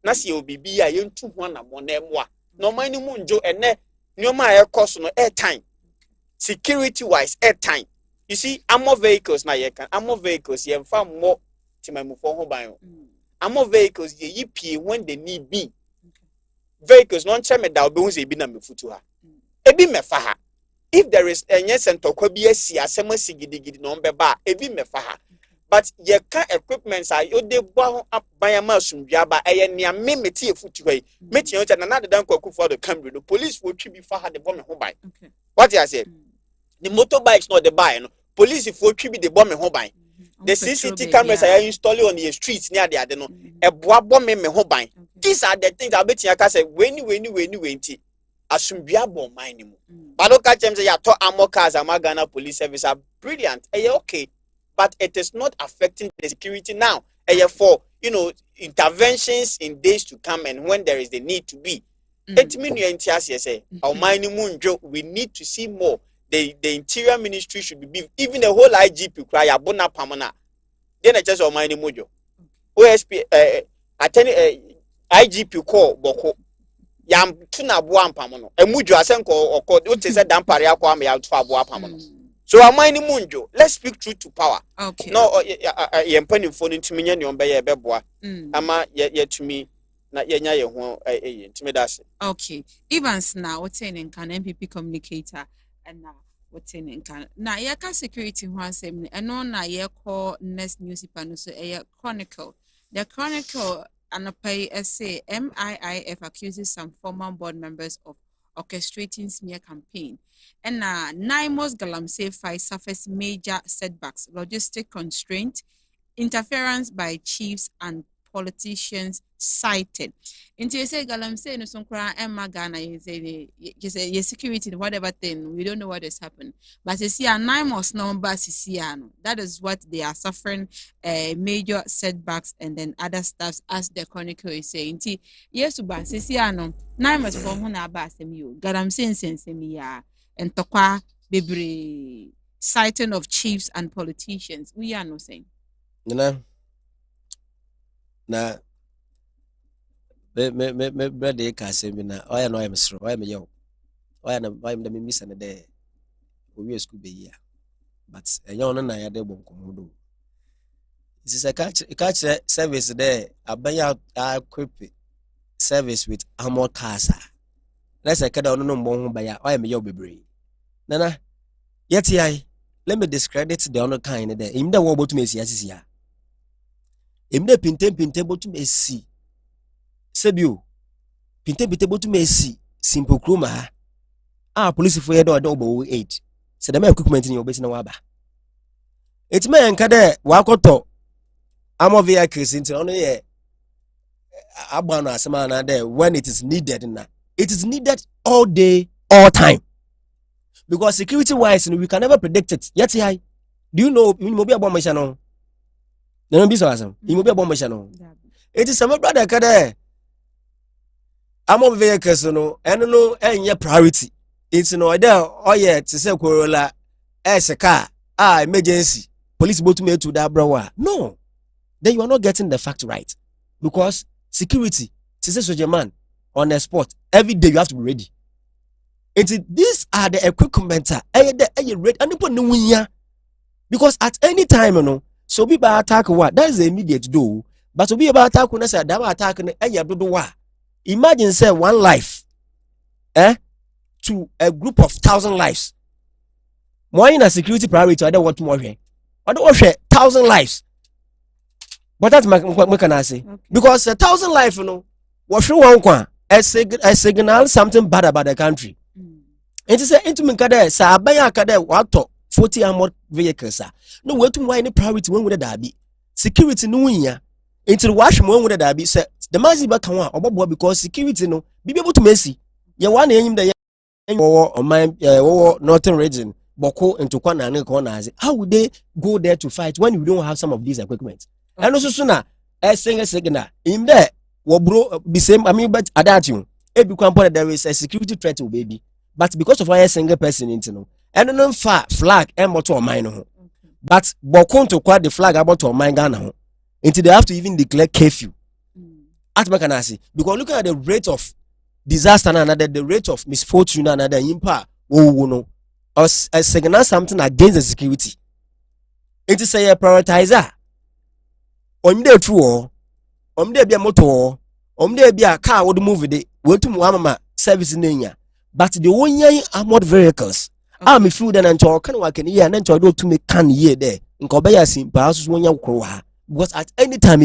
Nasi obibi ya yen 200 no mine munjo and ne nyoma air cost no air time. Security wise air time. You see, armor vehicles now armor vehicles you far more to my move for home. Armor vehicles ye yippee when they need be. Vehicles non chame da obi be na Effutu ha. Ebi mefa ha. If there is a yes and tokobi esi asema sigidi no mbeba ebi mefa ha. But ye can equipments are yo de bo bayama sumdua ba eye nia me meti Effutu ha. Meti yon na the Dankwa Akufo-Addo Camry the police will be for her the bomb home by. What I said? The motorbikes not the buy no. Police if we be the bomb home by. The CCTV cameras are installed on the streets near the adeno. A bomb me home by. These are the things I bet you can say when Asumbia bomb mining. But look at them say ya to armor cars and Ghana police service are brilliant. Okay. But it is not affecting the security now. For interventions in days to come and when there is the need to be. It means our mining munjo, we need to see more. The interior ministry should be big. Even the whole IGP cry abona pamana. Then I just on mining mojo. OSP IGP call boko. Yam tuna buam pamono. Emujo asenko or called Utesa Dampare Aquam out to Abua Pamono. So I'm mining munjo. Let's speak truth to power. Okay. No, I'm penny phone into me on Bay Beboa. Ama yet to me. Okay. Evans now what's in can MPP communicator and now what's in can now yaka security one same and on na ye call next newspaper so a chronicle. The chronicle and a pay essay MIIF accuses some former board members of orchestrating smear campaign. And Naimos Galamsey fight suffers major setbacks, logistic constraint, interference by chiefs and politicians cited. Into you say Galamsey no sonkra Emma Ghana, you say your security, whatever thing, we don't know what has happened. But you see a Naimos number Siciano. That is what they are suffering major setbacks and then other stuffs, as the chronicle is saying. Yes, to Siciano, Naimos from Hona Basemu, Galamsey sense me and Tokwa Bibri citing of chiefs and politicians. We are no saying. Na me brother ka say me na oya no am sro oya me yo oya na oya me miss na there we school be here but enyo no na ya de bon komodo this is a catch service there abanya equip service with armor cars let's say kada no mbon ho baya oya me yo bebre nana yet let me discredit the honor kind there him da wo botu me esi asisi ya emne pinte botu esi sebio pinte botu esi simple kroma police for head or double 8 so the equipment in your base na waba it me enka de wakoto amo vehicles into ono ye abano asema na there when it is needed na it is needed all day all time because security wise we can never predict it yet high do you know mo bi abon no no be so asem you be abon no it is some brother kada amo vehicles no eno no enye priority it's no there oh yeah to say Corolla car emergency police boat me to that bro no then you are not getting the fact right because security to say soldier man on the spot every day you have to be ready. These are the equipment ready and people know because at any time you know so be by attack what that is the immediate do but to be about attack when I say that attack imagine say one life to a group of 1,000 lives. More in a security priority, I don't want more here. I don't want 1,000 lives. But that's what can I say? Okay. Because 1,000 lives, you know, what you want a signal something bad about the country. It is a intimate kade, Sabaya kade, wato 40 armored vehicles. No, what to any priority when would that be? Security no ya. Into the wash one would that be said. The Maziba can want because security no be able to messy. You want him the on my northern region, Boko into Kwana and Kona. How would they go there to fight when we don't have some of these equipment? Okay. And also sooner, a second in there, bro, be same. I mean, but at you, if you can put there is a security threat to baby, but because of a single person into no, and no flag and motor mine, but Boko to quite the flag about to mine Ghana until they have to even declare curfew. At Macanasi, because looking at the rate of disaster and another the rate of misfortune and another impact no or signal something against the security. It is a prioritizer. There true there be a motor there be a car would move it wait to mama service in but the one armored vehicles me food and talk can work in here and then to make can here there in Kobeya sim perhaps when you because at any time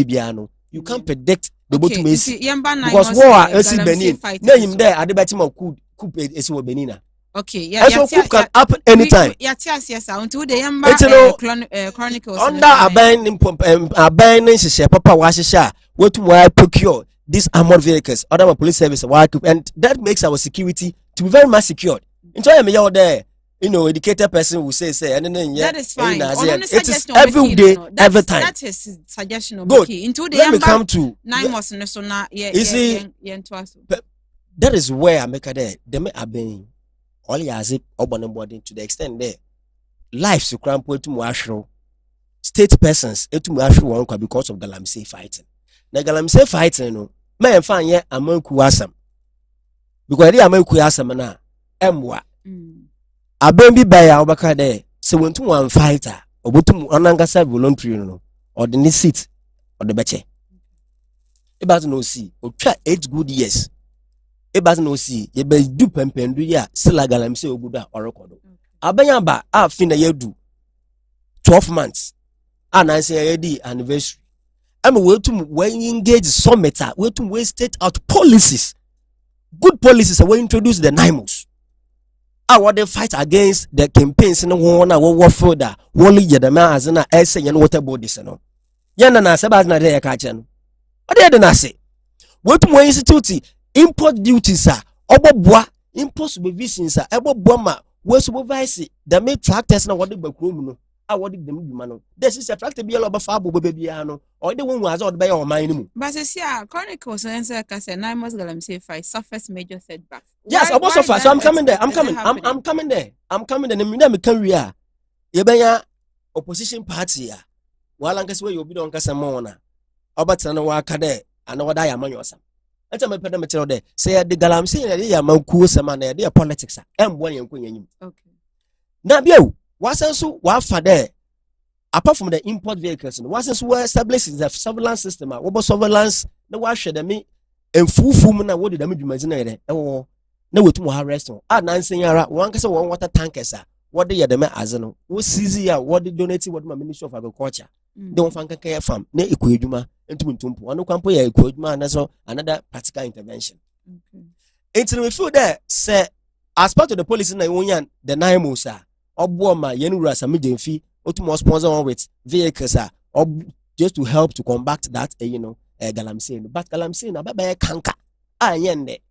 you can't predict the bottom because war is Benin. Name there at the bottom of coup is Benin. Okay, yeah, so coup can happen anytime. Yes, until the Yamba Chronicles under a binding Papa Washisha, what to why procure these armored vehicles, other police service, and that makes our security to be very much secured. Enjoy me out there. You know, educated person will say, and then that is fine. It is every day, every time. That is suggestion. Good. Let me come to. You see, that is where I make a day. They may have been all as it urban body to the extent there. Life to cramp to Muashro. State persons to Muashro because of Galamsey fighting. The Galamsey fighting, no, may find yet among Kuasam. Because they are among Kuasam na Mwa. Abembi by our back there, so when to one fighter, or Butum Anangasa voluntary, or the knee seat, or the betche. About no see, or try 8 good years. About no see, ye be dupe and penduya, Silagalam say Obuda or Rokodo. Abayamba, I've fin a year do 12 months, and I say a anniversary. I'm way to engage summit, way to waste state out policies. good policies we introduce the NIMOs. What they fight against the campaigns in the one war further. Wally Yadama as an essay and water bodies. No, Yana Sabas na de Kachan. What did I say? What more institute import duties are Oboboa, import supervisions are Boma, where supervise the main tractors and what the backroom. I wanted them man. This is a tractor be a lot of fabo babyano, or the one who has out by our mind. But yeah, Chronicles and say 9 months ago, say 5 suffers major setback. Yes, I was so far. So I'm coming there. I'm coming there. I'm coming there. And me career. Yebanya opposition party. While I'm where you be on Casamona. Obatana Wakade, and what I am on yourself. And tell me, Pedamatel there. Say the Galamsi, and they are Manku, some and their politics. And one young queen. Okay. Now, you. Wasn't so what for there? Apart from the import vehicles, wasn't so established the surveillance system. What surveillance? The wash the me and full na what did the imagine? Oh, no, we to arrest. Nancy Yara, one case of one water tankers. What they are the man as no. What CZA, what they donated what my Ministry of Agriculture. Don't find care farm, ne equiduma, and to one company equiduma, and so another practical intervention. Until we feel there, say, as part of the policy in the NIMOS. Obuoma yenura samije fee otumo sponsor one with vehicles or just to help to combat that galamsey but galamsey na baba kanka yende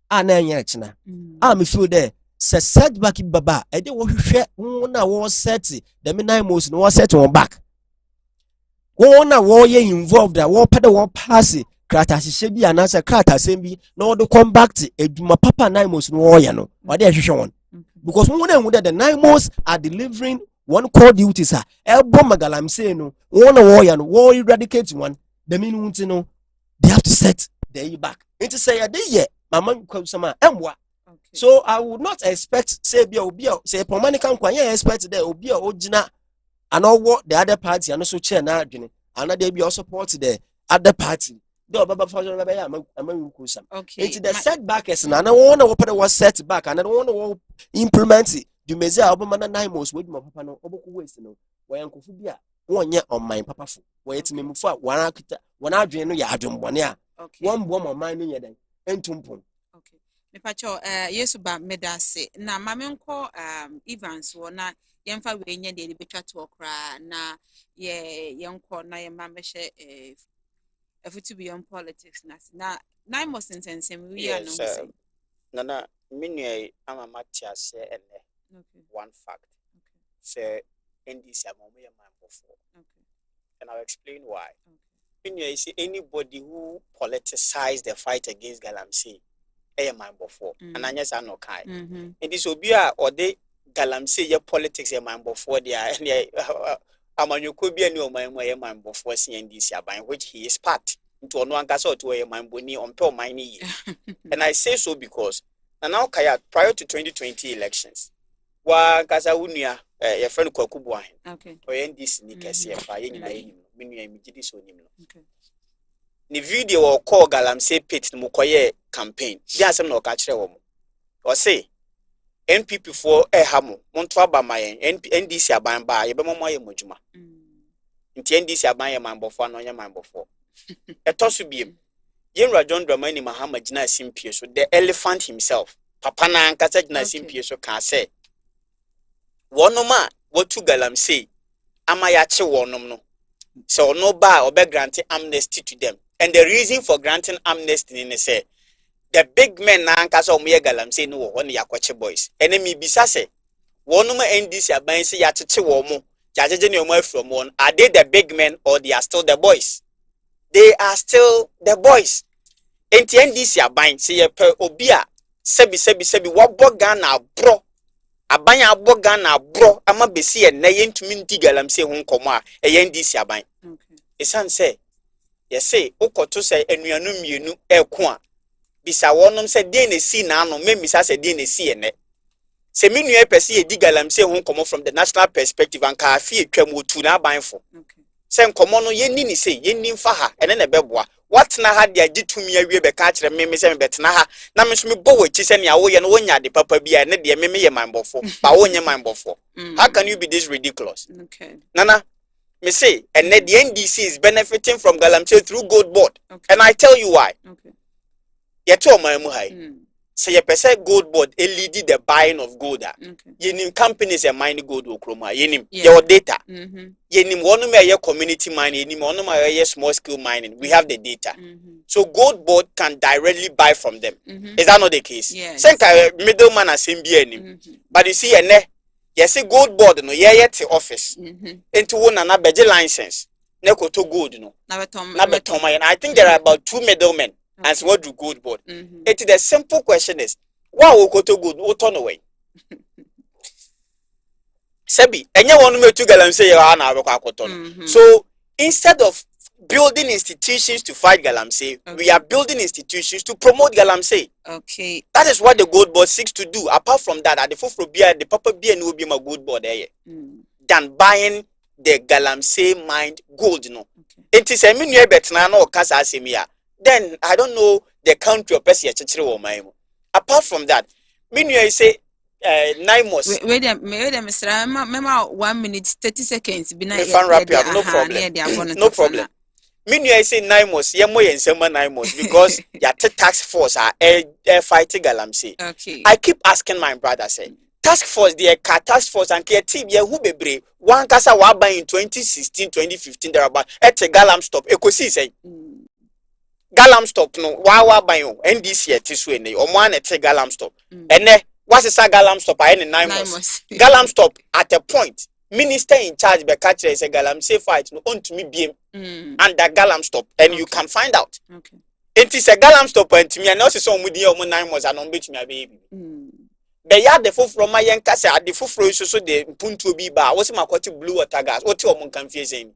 na china me feel there se setback baba e dey wo hwehwe na wo set the minimums no wo set on back wo na wo ye involved wo pede wo pass krata hye bi anasa krata sembi na wo do combat eduma papa minimums no wo ye no wo dey hwehwe won. Because when the NIMOs are delivering one core duties, Magalamsey no one warrior no war eradicate one. The meaning they have to set the back. It is say a day mama sama emwa. So I would not expect say obia say pomani can expect the obia ojina and all what the other party and also chair na adwene and they be also support the other party. Okay. It's the setback is and I want to open was set back and I don't want to implement it. You may say Obama Nimos with my papa no Oboku waste no where Uncle Fubia 1 year on my papa where it's me for one I dream ya adum 1 year. One bomb on mine in your day and tumpum. Okay. Me pacho yes ba medase na mamenko Evans wona yemfa we nya de betwa to okra na ye yenko na ye mamehye Effutu beyond politics na 9 months since we are no Nana minue ama matia say ene one fact say NDC amomo ye man before and I'll explain why. Minue see anybody who politicize the fight against Galamsey e man before and anya say no kai and this obi a or de Galamsey ye politics ye man before there Amanyoko bi ani oman ye man before NDC aban which he is part into no ankasa to ye man boni on pe oman ni. And I say so because now kaya prior to 2020 elections wa ankasa wunua ye friend Kwakubu ahen o NDC ni kese fa ye nyina ye nim menua mi gidi so nim no ni video o call Galamsey pit no koye campaign bi asem na o ka kire wo mo o say NPP for hamo monto aba mayen NDC aban ba ye be momo ye modjuma nti NDC aban ye manbofo no ye manbofo etoso biem yenra John Dramani Mahama gina simpie so the elephant himself papa na ankasa gina simpie so ka say wonoma watu Galamsey ama ya che wonom no so no ba obe grant amnesty to them and the reason for granting amnesty ni say the big men na ankasa omoye Galamsey no wo ne yakwache boys enemy bisa se wonuma NDC aban se ya cheche wo mo jajeje ne omo from one are they the big men or they are still the boys? They are still the boys. Enti NDC aban se ye pe obi a sebi wo Ghana bro aban abo Ghana bro ama besi ye na ye ntumi nti Galamsey ho nkomo a ye NDC aban esan se ye say ukoto se enuanu mienu eko a bisa wonom se de na si na ano memisa se de na si ene se minu epese ye di Galamsey ho nkomo from the national perspective and ka afie twam otu na abanfo se nkomo no ye ni se ye ni mfa ha ene na beboa what na ha de agitumi awie be ka kire me se me betena ha na me so me bo wachi se ne awo ye no wonya de papa bia ne de me ye manbofo ba wonye manbofo how can you be this ridiculous? Nana me say and the NDC is benefiting from Galamsey through gold board and I tell you why. Yeto omamu hai. Say ye pese gold board lead the buying of gold. Yenim companies and mine gold okroma. Yenim your data. Yenim one me community mining, yenim one me small scale mining. We have the data. So gold board can directly buy from them. Is that not the case? Yes. Senka middleman as MBN. But you see yes gold board no ye yet office. Into one and a beje license. Neko to gold no. Na betoma. And I think there are about 2 middlemen. And so what do gold board? It is the simple question is, why will go to good? What turn away? Sebi, and you want me to galamsey So instead of building institutions to fight galamsey, we are building institutions to promote galamsey. Okay. That is what the gold board seeks to do. Apart from that, at the full beer, the papa beer will be my gold board there. Than buying the galamsey mined gold. No. It is a mini bet na no casa asemia. Then I don't know the country of Persia or my. Apart from that, meanwhile, I say 9 months. Wait a minute, Mr. Remember 1 minute 30 seconds. No problem. No problem. Meanwhile, I say 9 months. Yeah, more than 9 months because your task force are fighting galamsey. Okay. I keep asking my brother say task force task force and care team yeah who be brave. One kasa wa buy in 2016 2015 there about at galam stop ekosi say. Galam stop no wa bayo NDC etiswe ne omo na te galam stop ene what is a galam stop I 9 months galam stop at a point minister in charge be catch say galam say fight no on to me biem under galam stop and you can find out it is a galam stop and to me and also so mudi omo 9 months and on bet me baby be ya the full from my yanka say the full so the puntu bi ba what my kwati blue water gas what omo kan fie say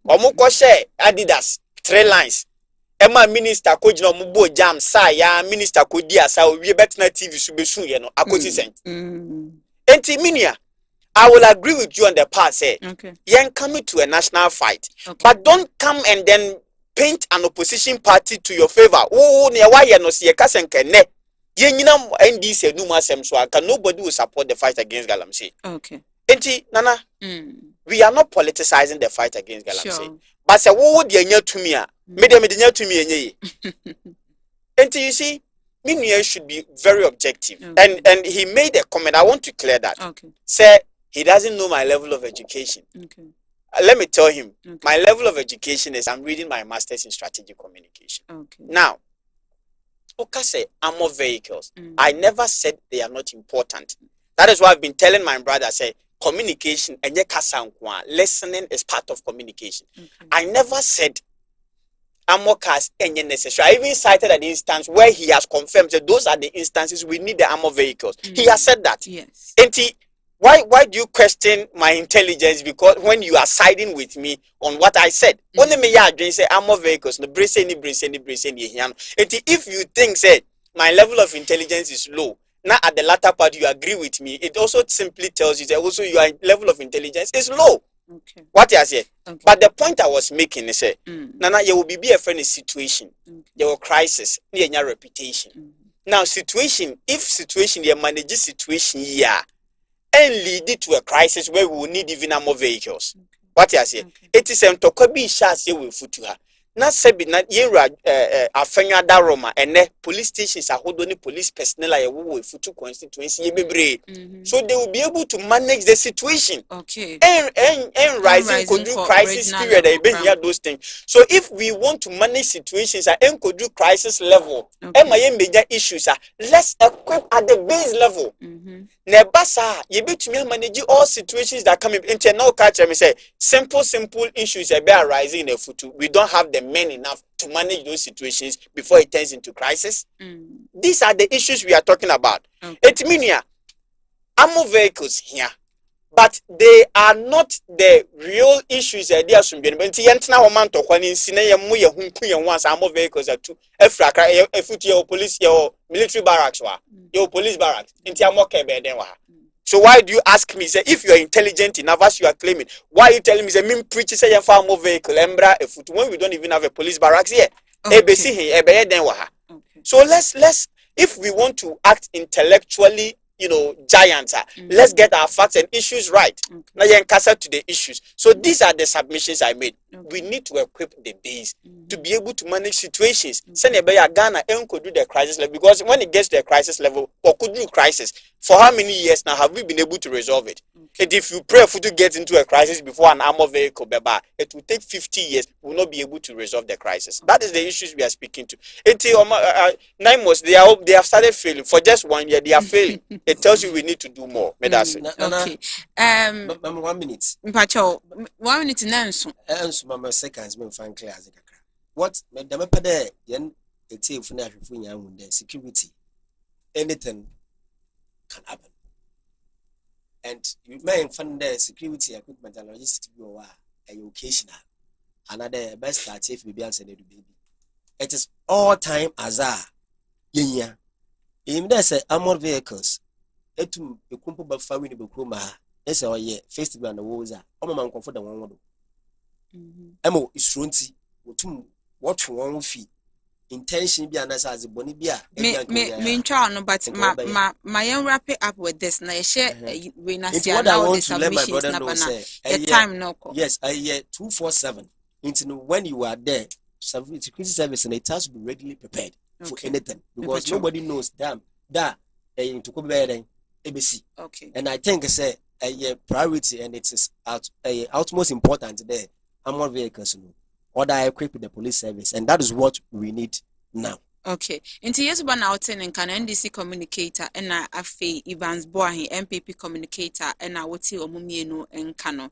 omo ko share Adidas 3 lines Emma minister ko jina omubo jam sa ya minister ko di asa we betna TV so be sun ye no akoti sen. Enti minia I will agree with you on the part say yen coming to a national fight but don't come and then paint an opposition party to your favor. Oh ne wa ye no se ye kasenke ne yen nyina NDC enuma asem so aka nobody will support the fight against galamsey. Okay. Enti nana we are not politicizing the fight against galamsey. Sure. But say wo de anya tumi a me de nya tumi enye. And you see, Minya should be very objective. And he made a comment. I want to clear that. Say he doesn't know my level of education. Let me tell him, my level of education is I'm reading my master's in strategic communication. Now, say armor vehicles. I never said they are not important. That is why I've been telling my brother, say communication and listening is part of communication. I never said armor cars any necessary. I even cited an instance where he has confirmed that those are the instances we need the armor vehicles. He has said that. Yes. And why do you question my intelligence? Because when you are siding with me on what I said, only me ya say armor vehicles, no brace any. And if you think say my level of intelligence is low, now at the latter part you agree with me, it also simply tells you that also your level of intelligence is low. What you say? But the point I was making is Nana, you will be a friend situation. There will crisis, near your reputation. Now situation, if situation you manage situation and lead it to a crisis where we will need even more vehicles. What you say? It is to be shots you will foot to her. Na sebi na yenra afanya da Roma ene police stations ahodoni police personnel aye wo Effutu constituency ye bebre so they will be able to manage the situation and rising could do crisis period e be here those things. So if we want to manage situations and could do crisis level and my major issues let's equip at the base level. Nebasa ye betumi manage all situations that come into now catch me say simple issues be arising in Effutu. We don't have the men enough to manage those situations before it turns into crisis. These are the issues we are talking about. It means armor vehicles here, but they are not the real issues. They are some armor vehicles are too. If your police, your military barracks, your police barracks, so why do you ask me? Say if you are intelligent enough as you are claiming, why are you telling me? Say me preach say you farm more vehicle, Effutu when we don't even have a police barracks here. So let's if we want to act intellectually, giants. Let's get our facts and issues right. Now you answer to the issues. So these are the submissions I made. We need to equip the base to be able to manage situations. Send Ghana could do the crisis level, because when it gets to the crisis level, or could do crisis, for how many years now have we been able to resolve it? And if you pray for to get into a crisis before an armored vehicle, it will take 50 years. We will not be able to resolve the crisis. That is the issues we are speaking to. 9 months, they have started failing. For just 1 year, they are failing. It tells you we need to do more. Okay. 1 minute. Mpacho, 1 minute nanso. Mama seconds me fan clear as a kakra. What me dem pede yen etie fu na hwefu nya hu the security. Anything can happen. And you may find the security equipment and logistics be occasional. Another best start if we be answer the baby. It is all time azar. Yenya. In there say armored vehicles. Etum ekumpo ba fa wini bekroma. Ese oye festival and the woza. Omo man comfort the one wodo. Emo isronti otum watch one fee. Intention be anasa as boni bia me try no, but my wrap it up with this. Now share we na see what I want to let my brother na know say time no call. Yes, I hear 247 into when you are there, security service and it has to be readily prepared for anything, because nobody knows that into ABC. Okay. And I think say a priority, and it is utmost important there. Armored vehicles, or that equip the police service, and that is what we need now. Okay. Into yes, but now ten and can NDC communicator and afe Evans Boahi MPP communicator and I would see Omumieno and Kano.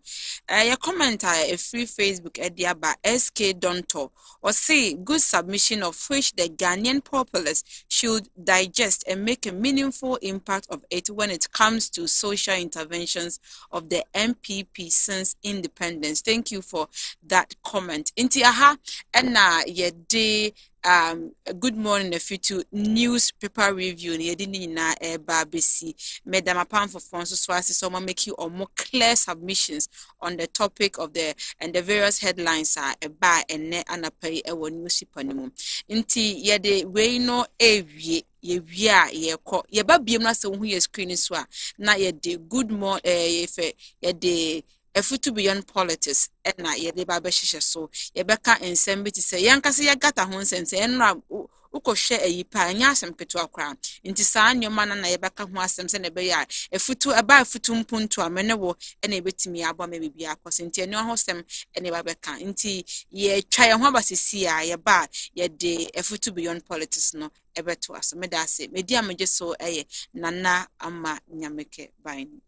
Your comment a free Facebook idea by SK Donto or say good submission of which the Ghanaian populace should digest and make a meaningful impact of it when it comes to social interventions of the MPP since independence. Thank you for that comment. Into aha and ye day. Good morning, Effutu newspaper review. Ni edini na babesi. Madam Apam for Fonso Swasi, so make you or more clear submissions on the topic of the various headlines are by and ne anapay ewo newspaper nimu. Inti yede we no ye ko ye ba biem na se hu ye screen so na yede good morning yede Effutu beyond politics na yede ba behye so ye beka ensem bi ti se yankase ye gata ho nsem se enra ukohwe ayipa anya asem keto akra nti saa nyoma na ye beka ho asem se na be ya Effutu aba Effutu mpuntu amene wo na ebetimi abo ma bibia akose nti enu ho sem na ba beka nti ye twa ye ho abasisi a ye ba ye de Effutu beyond politics no ebeto aso me da se me di amje so Nana ama Nyameke Biney.